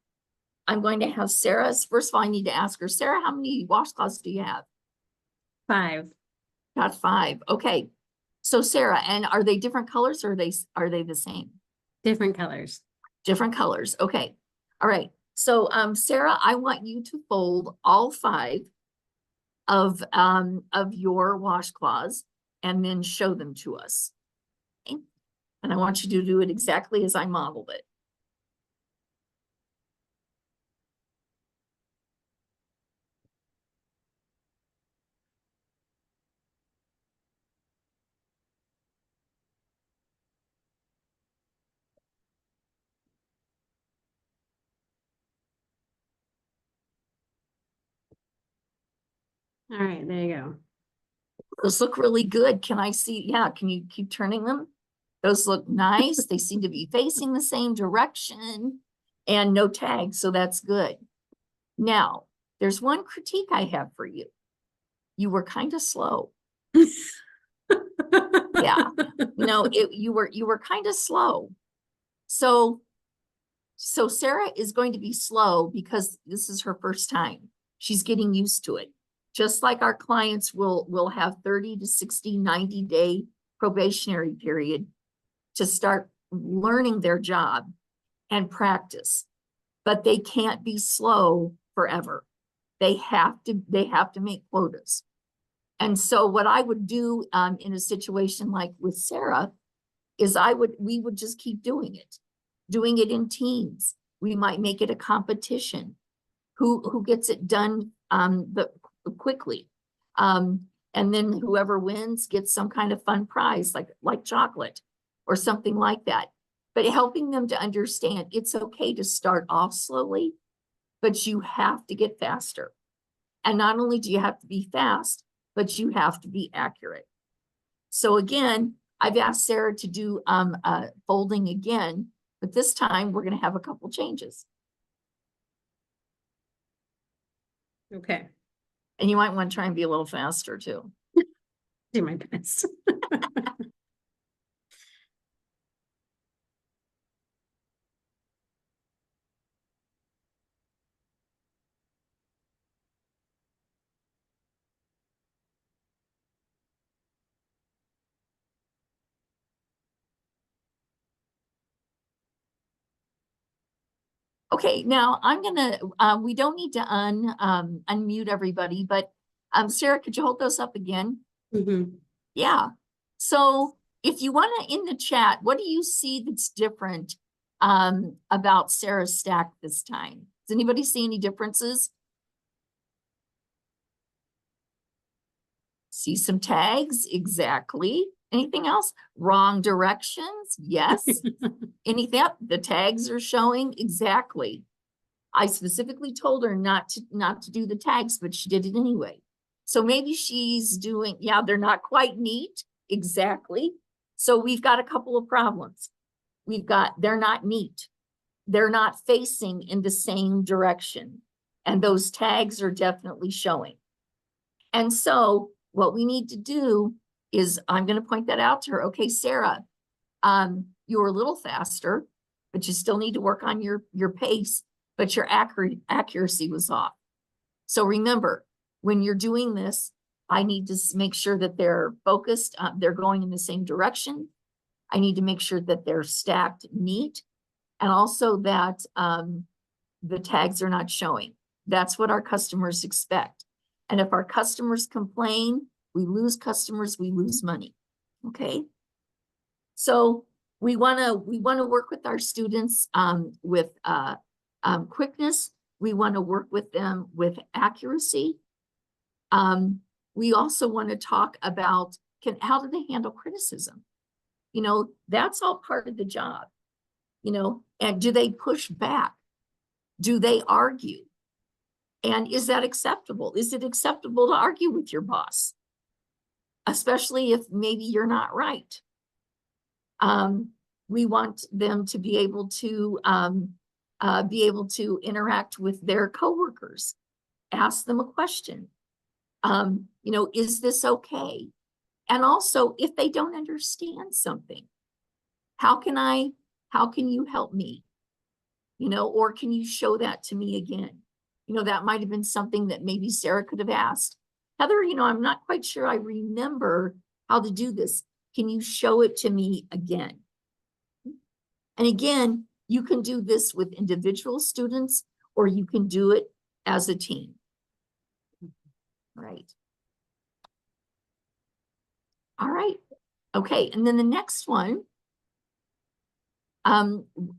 I'm going to have Sarah's, first of all, I need to ask her, Sarah, how many washcloths do you have? 5. Got 5. Okay. So Sarah, and are they different colors, or are they the same? Different colors. Different colors. Okay. All right. So Sarah, I want you to fold all 5 of your washcloths and then show them to us. Okay? And I want you to do it exactly as I modeled it. All right, there you go. Those look really good. Can I see? Yeah, can you keep turning them? Those look nice. They seem to be facing the same direction and no tags, so that's good. Now, there's one critique I have for you. You were kind of slow. Yeah, you were kind of slow. So Sarah is going to be slow because this is her first time. She's getting used to it. Just like our clients will have 30 to 60, 90-day probationary period to start learning their job and practice. But they can't be slow forever. They have to make quotas. And so what I would do in a situation like with Sarah is we would just keep doing it in teams. We might make it a competition. Who gets it done quickly. And then whoever wins gets some kind of fun prize like chocolate or something like that. But helping them to understand it's okay to start off slowly, but you have to get faster. And not only do you have to be fast, but you have to be accurate. So again, I've asked Sarah to do folding again, but this time we're going to have a couple changes. Okay, And you might want to try and be a little faster too. do my best. Okay, now I'm gonna, we don't need to unmute everybody, but Sarah, could you hold those up again? Mhm. Yeah. So if you want to in the chat, what do you see that's different about Sarah's stack this time? Does anybody see any differences? See some tags? Exactly. Anything else? Wrong directions? Yes. Anything? The tags are showing? Exactly. I specifically told her not to do the tags, but she did it anyway. So maybe she's doing, yeah, they're not quite neat. Exactly. So we've got a couple of problems. They're not neat. They're not facing in the same direction. And those tags are definitely showing. And so what we need to do is I'm going to point that out to her. Okay, Sarah, you were a little faster, but you still need to work on your pace, but your accuracy was off. So remember, when you're doing this, I need to make sure that they're focused, they're going in the same direction. I need to make sure that they're stacked neat, and also that the tags are not showing. That's what our customers expect. And if our customers complain, we lose customers, we lose money. Okay. So we want to work with our students with quickness. We want to work with them with accuracy. We also want to talk about how do they handle criticism? That's all part of the job. And do they push back? Do they argue? And is that acceptable? Is it acceptable to argue with your boss? Especially if maybe you're not right. We want them to be able to interact with their coworkers, ask them a question. Is this okay? And also, if they don't understand something, how can you help me? Or can you show that to me again? That might have been something that maybe Sarah could have asked. Heather, I'm not quite sure I remember how to do this. Can you show it to me again? And again, you can do this with individual students, or you can do it as a team. Right. All right. Okay. And then the next one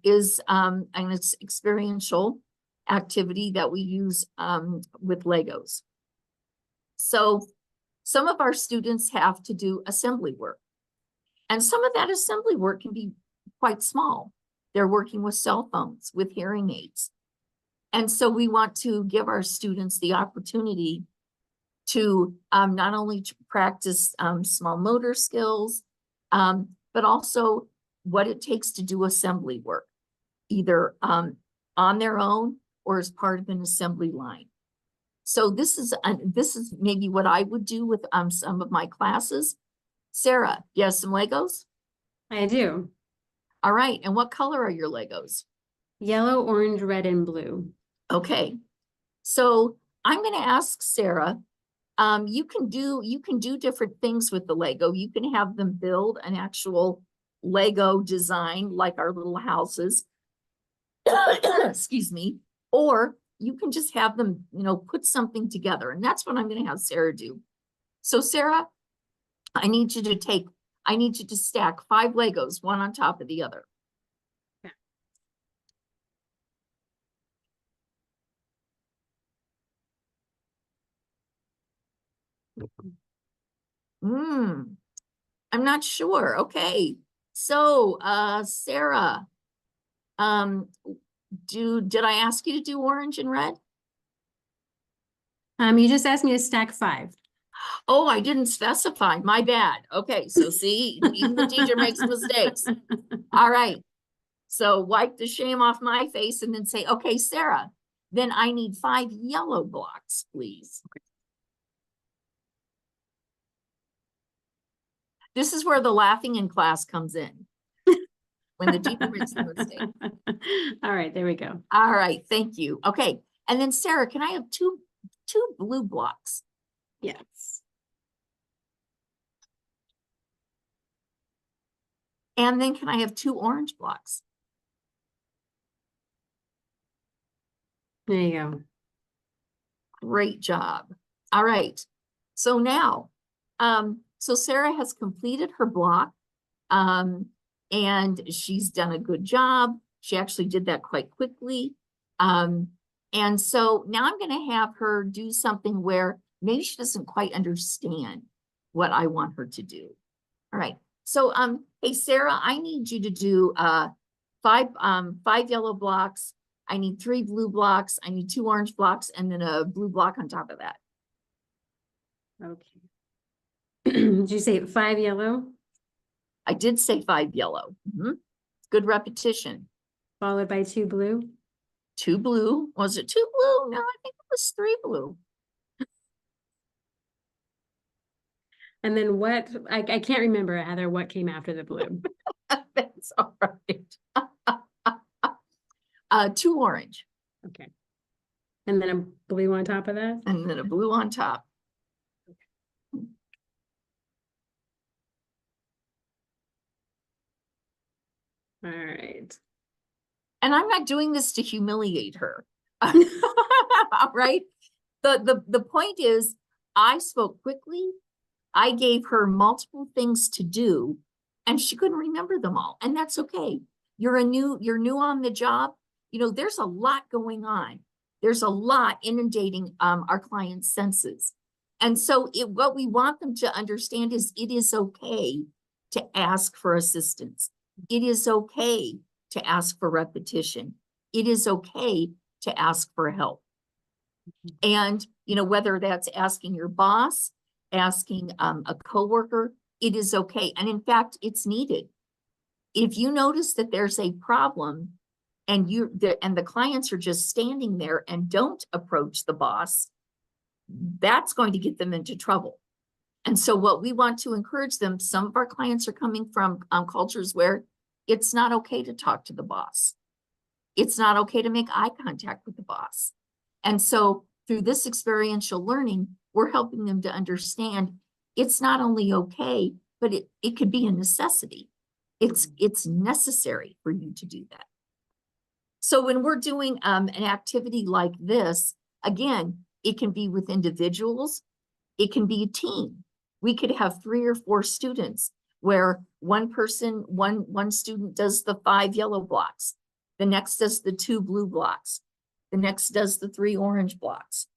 is an experiential activity that we use with Legos. So some of our students have to do assembly work. And some of that assembly work can be quite small. They're working with cell phones, with hearing aids. And so we want to give our students the opportunity to not only to practice small motor skills, but also what it takes to do assembly work, either on their own or as part of an assembly line. So this is maybe what I would do with some of my classes. Sarah, you have some Legos? I do. All right, and what color are your Legos? Yellow, orange, red, and blue. Okay, so I'm going to ask Sarah. You can do different things with the Lego. You can have them build an actual Lego design like our little houses. Excuse me. Or you can just have them, put something together. And that's what I'm going to have Sarah do. So Sarah, I need you to stack 5 Legos, one on top of the other. I'm not sure. Okay. So, Sarah, did I ask you to do orange and red? You just asked me to stack 5. Oh, I didn't specify. My bad. Okay. So see, even the teacher makes mistakes. All right. So wipe the shame off my face and then say, okay, Sarah, then I need 5 yellow blocks, please. Okay. This is where the laughing in class comes in. When the teacher makes a mistake. All right, there we go. All right, thank you. Okay, and then Sarah, can I have two blue blocks? Yes. And then can I have 2 orange blocks? There you go. Great job. All right. So now, so Sarah has completed her block, and she's done a good job. She actually did that quite quickly. And so now I'm going to have her do something where maybe she doesn't quite understand what I want her to do. All right. So, hey, Sarah, I need you to do 5 yellow blocks. I need 3 blue blocks. I need 2 orange blocks and then a blue block on top of that. Okay. Did you say 5 yellow? I did say 5 yellow. Good repetition. Followed by 2 blue? 2 blue. Was it 2 blue? No, I think it was 3 blue. And then what? I can't remember, Heather, what came after the blue. That's all right. 2 orange. Okay. And then a blue on top of that? And then a blue on top. All right. And I'm not doing this to humiliate her. All right. The point is, I spoke quickly. I gave her multiple things to do, and she couldn't remember them all. And that's okay. You're new on the job. There's a lot going on. There's a lot inundating our clients' senses. And so what we want them to understand is it is okay to ask for assistance. It is okay to ask for repetition. It is okay to ask for help. And, whether that's asking your boss, asking a coworker, it is okay. And in fact, it's needed. If you notice that there's a problem and the clients are just standing there and don't approach the boss, that's going to get them into trouble. And so what we want to encourage them, some of our clients are coming from cultures where it's not okay to talk to the boss. It's not okay to make eye contact with the boss. And so through this experiential learning, we're helping them to understand it's not only okay, but it could be a necessity. It's necessary for you to do that. So when we're doing an activity like this, again, it can be with individuals, it can be a team. We could have 3 or 4 students where one student does the 5 yellow blocks, the next does the 2 blue blocks, the next does the 3 orange blocks.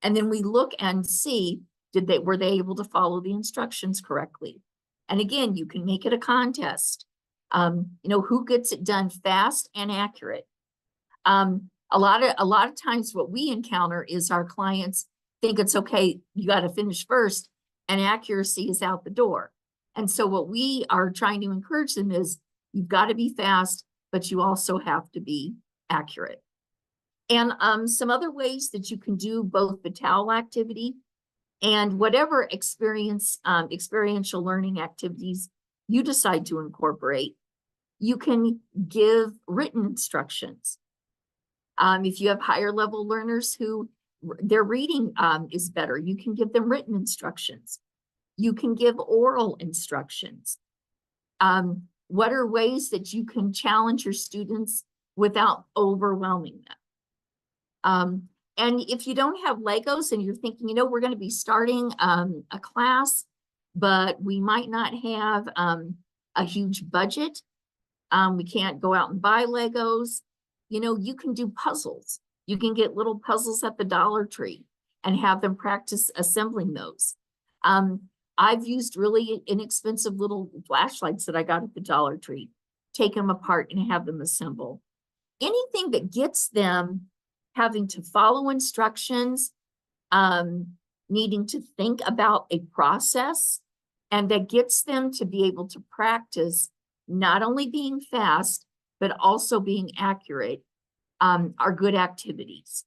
And then we look and see, were they able to follow the instructions correctly? And again, you can make it a contest. Who gets it done fast and accurate? A lot of times what we encounter is our clients think it's okay, you got to finish first, and accuracy is out the door. And so what we are trying to encourage them is you've got to be fast, but you also have to be accurate. And some other ways that you can do both the TOWEL activity and whatever experiential learning activities you decide to incorporate, you can give written instructions. If you have higher level learners who their reading is better, you can give them written instructions. You can give oral instructions. What are ways that you can challenge your students without overwhelming them? And if you don't have Legos and you're thinking, you know, we're going to be starting a class, but we might not have a huge budget. We can't go out and buy Legos. You know, you can do puzzles. You can get little puzzles at the Dollar Tree and have them practice assembling those. I've used really inexpensive little flashlights that I got at the Dollar Tree, take them apart and have them assemble. Anything that gets them having to follow instructions, needing to think about a process, and that gets them to be able to practice not only being fast, but also being accurate, are good activities.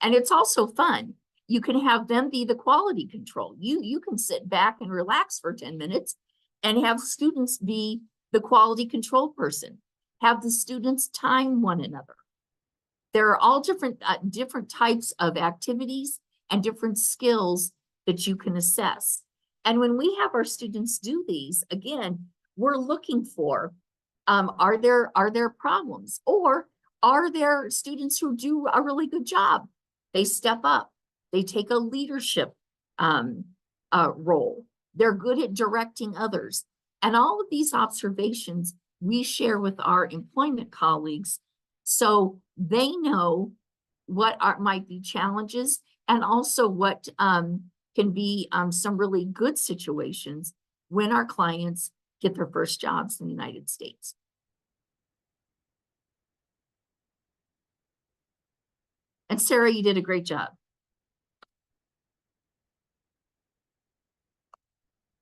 And it's also fun. You can have them be the quality control. You can sit back and relax for 10 minutes and have students be the quality control person. Have the students time one another. There are all different types of activities and different skills that you can assess. And when we have our students do these, again, we're looking for, are there problems, or are there students who do a really good job? They step up, they take a leadership role. They're good at directing others. And all of these observations we share with our employment colleagues, so they know what might be challenges, and also what can be some really good situations when our clients get their first jobs in the United States. And Sarah, you did a great job.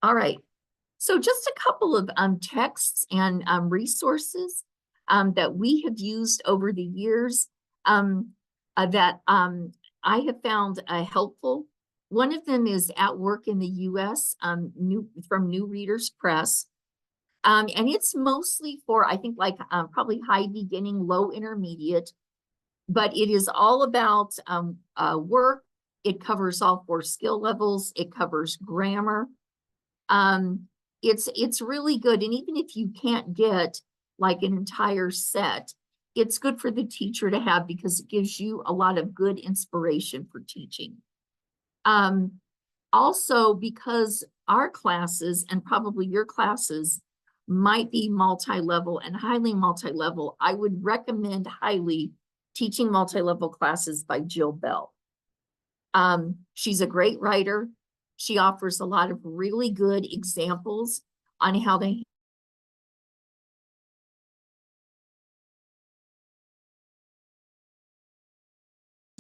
All right, so just a couple of texts and resources that we have used over the years that I have found helpful. One of them is At Work in the US, from New Readers Press. And it's mostly for, I think, like probably high beginning, low intermediate, but it is all about work. It covers all 4 skill levels. It covers grammar. It's really good. And even if you can't get like an entire set, it's good for the teacher to have, because it gives you a lot of good inspiration for teaching. Also, because our classes, and probably your classes, might be multi-level and highly multi-level, I would recommend highly Teaching Multi-Level Classes by Jill Bell. She's a great writer. She offers a lot of really good examples on how they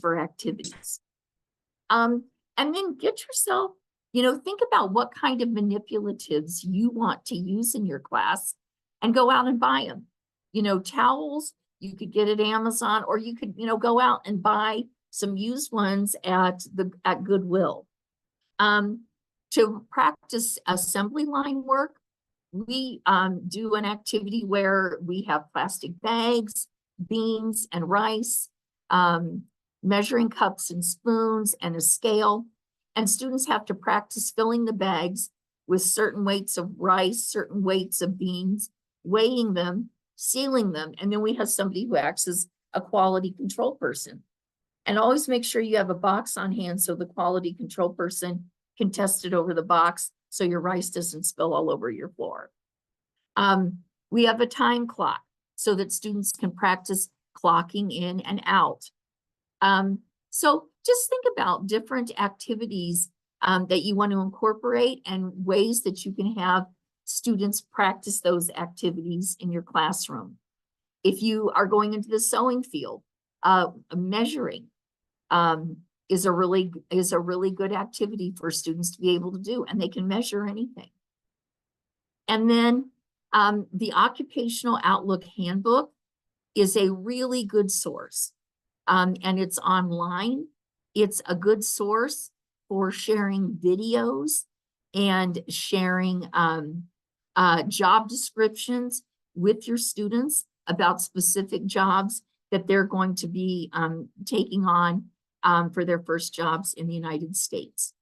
for activities. And then get yourself, you know, think about what kind of manipulatives you want to use in your class and go out and buy them. You know, towels, you could get at Amazon, or you could, you know, go out and buy some used ones at Goodwill. To practice assembly line work, we do an activity where we have plastic bags, beans and rice, measuring cups and spoons, and a scale. And students have to practice filling the bags with certain weights of rice, certain weights of beans, weighing them, sealing them. And then we have somebody who acts as a quality control person. And always make sure you have a box on hand so the quality control person can test it over the box so your rice doesn't spill all over your floor. We have a time clock so that students can practice clocking in and out. So just think about different activities that you want to incorporate, and ways that you can have students practice those activities in your classroom. If you are going into the sewing field, measuring, is a really good activity for students to be able to do, and they can measure anything. And then the Occupational Outlook Handbook is a really good source, and it's online. It's a good source for sharing videos and sharing job descriptions with your students about specific jobs that they're going to be taking on for their first jobs in the United States.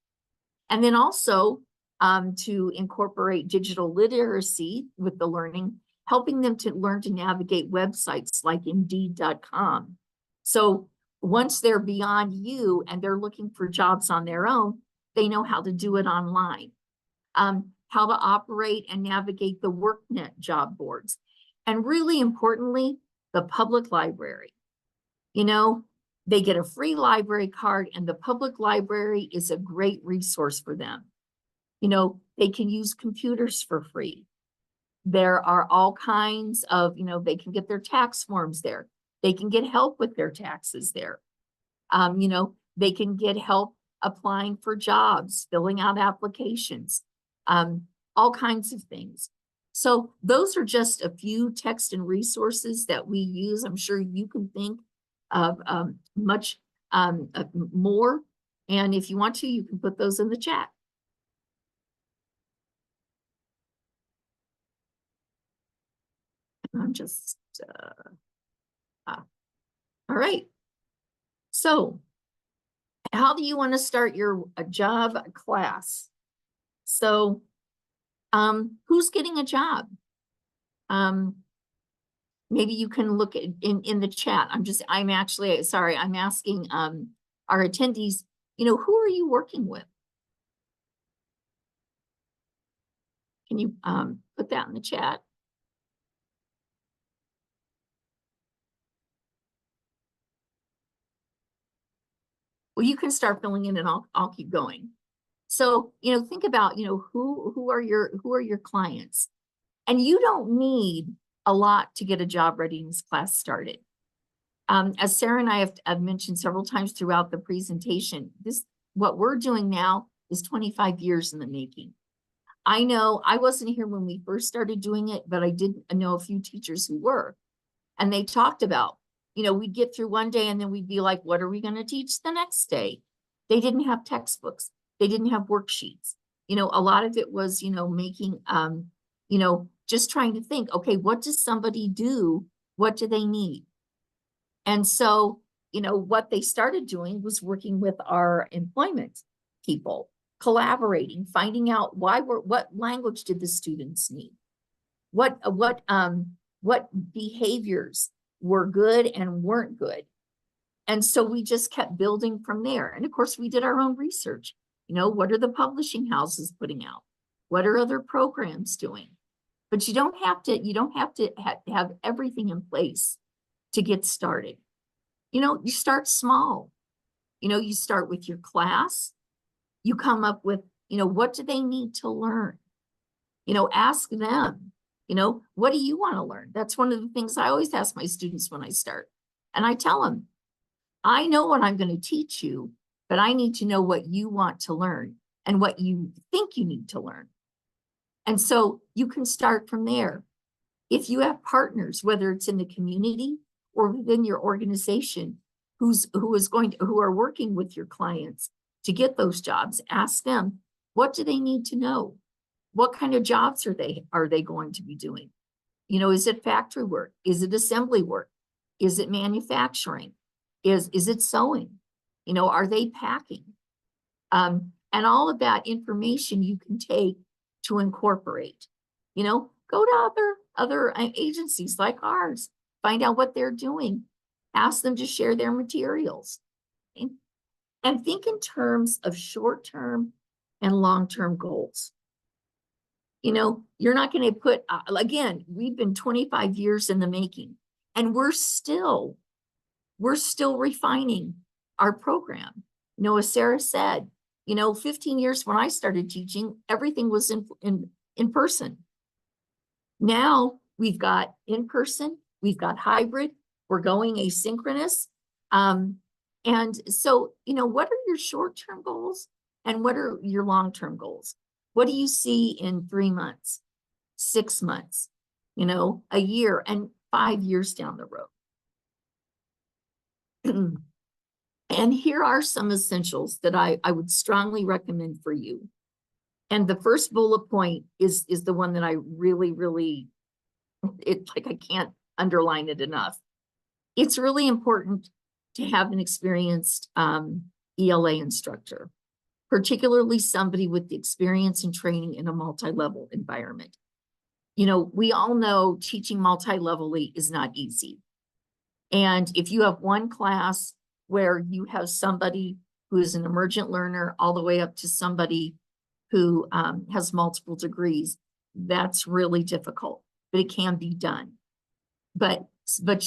And then also to incorporate digital literacy with the learning, helping them to learn to navigate websites like Indeed.com. So once they're beyond you and they're looking for jobs on their own, they know how to do it online. How to operate and navigate the WorkNet job boards. And really importantly, the public library. You know, they get a free library card, and the public library is a great resource for them. You know, they can use computers for free. There are all kinds of, you know, they can get their tax forms there. They can get help with their taxes there. You know, they can get help applying for jobs, filling out applications, all kinds of things. So those are just a few text and resources that we use. I'm sure you can think of much more. And if you want to, you can put those in the chat. I'm just, all right. So how do you want to start your job class? So who's getting a job? Maybe you can look at in the chat. I'm actually, sorry, I'm asking our attendees, you know, who are you working with? Can you put that in the chat? Well, you can start filling in and I'll keep going. So, you know, think about, you know, who are your clients? And you don't need a lot to get a job readiness class started. As Sarah and I have mentioned several times throughout the presentation, what we're doing now is 25 years in the making. I know I wasn't here when we first started doing it, but I did know a few teachers who were, and they talked about, you know, we'd get through one day and then we'd be like, what are we going to teach the next day? They didn't have textbooks. They didn't have worksheets. You know, a lot of it was, you know, making, you know, just trying to think, okay, what does somebody do? What do they need? And so, you know, what they started doing was working with our employment people, collaborating, finding out what language did the students need? What behaviors were good and weren't good? And so we just kept building from there. And of course, we did our own research. You know, what are the publishing houses putting out? What are other programs doing? But you don't have to have everything in place to get started. You know, you start small. You know, you start with your class. You come up with, you know, what do they need to learn? You know, ask them, you know, what do you want to learn? That's one of the things I always ask my students when I start. And I tell them, I know what I'm going to teach you, but I need to know what you want to learn and what you think you need to learn. And so you can start from there. If you have partners, whether it's in the community or within your organization, who are working with your clients to get those jobs, ask them, what do they need to know? What kind of jobs are they going to be doing? You know, is it factory work? Is it assembly work? Is it manufacturing? Is it sewing? You know, are they packing? And all of that information you can take to incorporate. You know, go to other agencies like ours, find out what they're doing, ask them to share their materials. Okay? And think in terms of short-term and long-term goals. You know, you're not going to put, again, we've been 25 years in the making, and we're still refining our program. You know, as Sarah said, you know, 15 years when I started teaching, everything was in person. Now we've got in person, we've got hybrid, we're going asynchronous. And And so, what are your short-term goals and what are your long-term goals? What do you see in 3 months, 6 months, a year and 5 years down the road? And here are some essentials that I would strongly recommend for you. And the first bullet point is the one that I really, really, I can't underline it enough. It's really important to have an experienced ELA instructor, particularly somebody with the experience and training in a multi-level environment. We all know teaching multi-levelly is not easy. And if you have one class where you have somebody who is an emergent learner all the way up to somebody who has multiple degrees, that's really difficult, but it can be done. But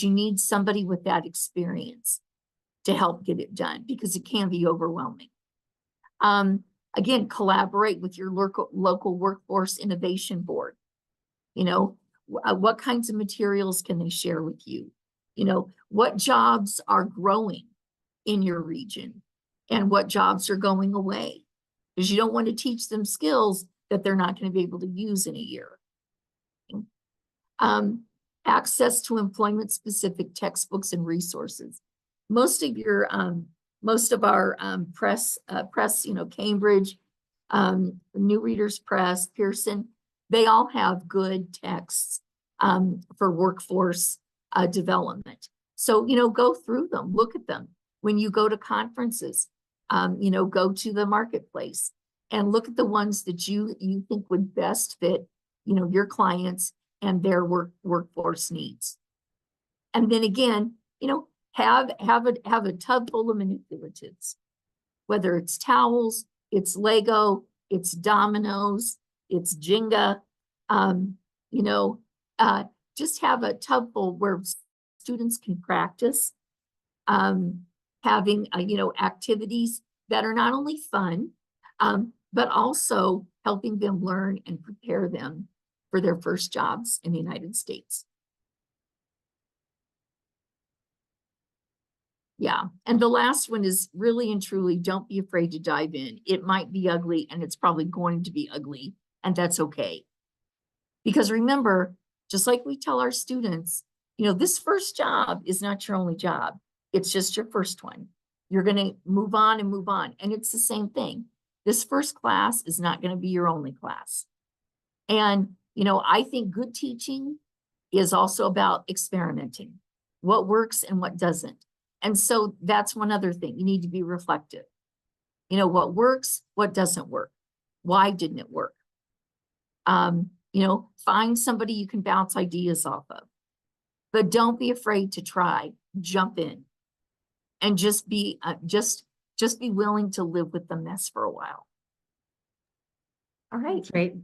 you need somebody with that experience to help get it done because it can be overwhelming. Again, collaborate with your local workforce innovation board. What kinds of materials can they share with you? What jobs are growing in your region and what jobs are going away? Because you don't want to teach them skills that they're not going to be able to use in a year. Access to employment-specific textbooks and resources. Most of our press, Cambridge, New Readers Press, Pearson, they all have good texts for workforce development. So, go through them, look at them. When you go to conferences, go to the marketplace and look at the ones that you think would best fit, your clients and their workforce needs. And then again, have a tub full of manipulatives, whether it's towels, it's Lego, it's dominoes, it's Jenga, just have a tub full where students can practice having, activities that are not only fun, but also helping them learn and prepare them for their first jobs in the United States. Yeah, and the last one is really and truly, don't be afraid to dive in. It might be ugly and it's probably going to be ugly, and that's okay. Because remember, just like we tell our students, this first job is not your only job. It's just your first one. You're going to move on and move on. And it's the same thing. This first class is not going to be your only class. And, I think good teaching is also about experimenting, what works and what doesn't. And so that's one other thing. You need to be reflective. What works, what doesn't work. Why didn't it work? Find somebody you can bounce ideas off of. But don't be afraid to try, jump in, and just be willing to live with the mess for a while. All right. That's great.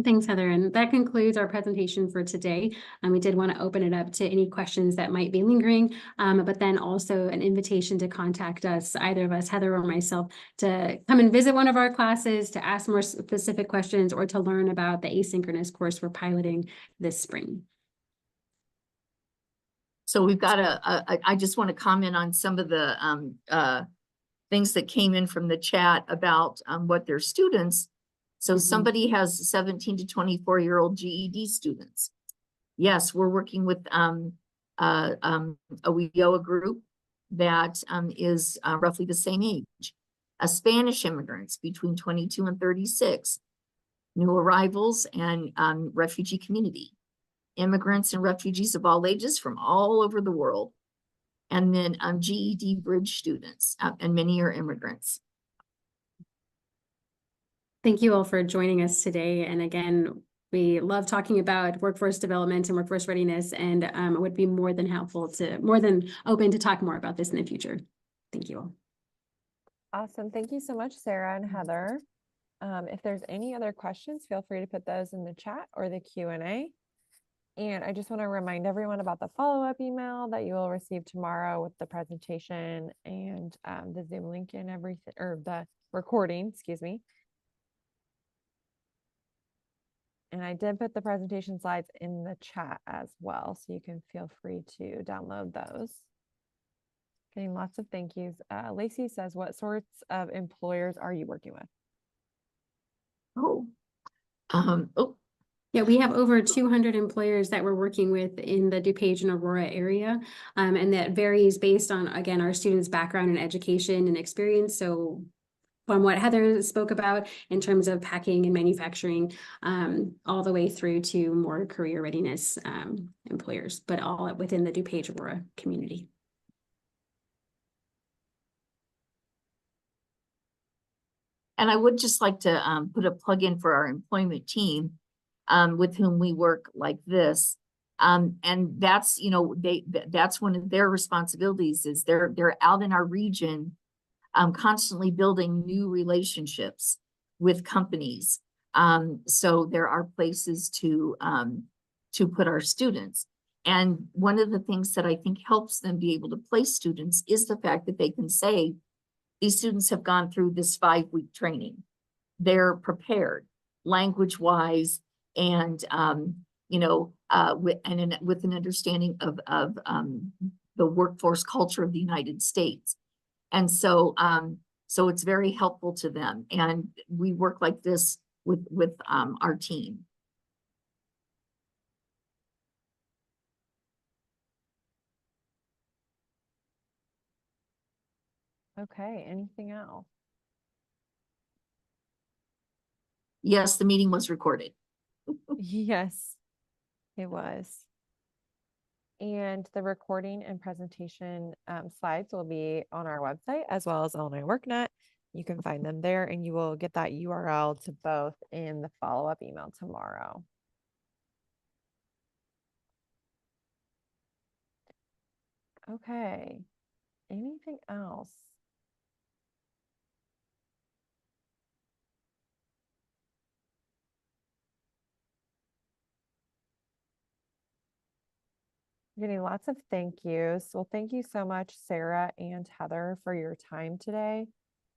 Thanks, Heather. And that concludes our presentation for today. We did want to open it up to any questions that might be lingering, but then also an invitation to contact us, either of us, Heather or myself, to come and visit one of our classes, to ask more specific questions, or to learn about the asynchronous course we're piloting this spring. So we've got I just want to comment on some of the things that came in from the chat about what their students. So somebody has 17 to 24-year-old GED students. Yes, we're working with a WIOA group that is roughly the same age. Spanish immigrants between 22 and 36, new arrivals and refugee community, immigrants and refugees of all ages from all over the world, and then GED bridge students, and many are immigrants. Thank you all for joining us today. And again, we love talking about workforce development and workforce readiness, and would be more than open to talk more about this in the future. Thank you all. Awesome. Thank you so much, Sarah and Heather. If there's any other questions, feel free to put those in the chat or the Q&A. And I just want to remind everyone about the follow-up email that you will receive tomorrow with the presentation and the Zoom link and everything, or the recording, excuse me. And I did put the presentation slides in the chat as well, so you can feel free to download those. Getting lots of thank yous. Lacey says, what sorts of employers are you working with? Oh, oh, Yeah, we have over 200 employers that we're working with in the DuPage and Aurora area. And that varies based on, again, our students' background and education and experience. So from what Heather spoke about in terms of packing and manufacturing, all the way through to more career readiness employers, but all within the DuPage Aurora community. and I would just like to put a plug in for our employment team with whom we work like this. And that's, you know, that's one of their responsibilities is they're out in our region constantly building new relationships with companies. So there are places to put our students. And one of the things that I think helps them be able to place students is the fact that they can say, these students have gone through this 5-week training. They're prepared language-wise and, you know, with an understanding of the workforce culture of the United States. And so, so it's very helpful to them. And we work like this with our team. Okay, anything else? Yes, the meeting was recorded. Yes, it was. And the recording and presentation slides will be on our website as well as Illinois WorkNet. You can find them there and you will get that URL to both in the follow-up email tomorrow. Okay, anything else? Getting lots of thank yous. Well, thank you so much, Sarah and Heather, for your time today.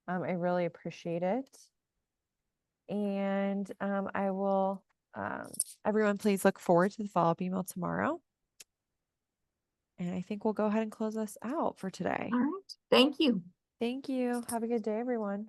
I really appreciate it. And I will, everyone, please look forward to the follow-up email tomorrow. And I think we'll go ahead and close us out for today. All right. Thank you. Thank you. Have a good day, everyone.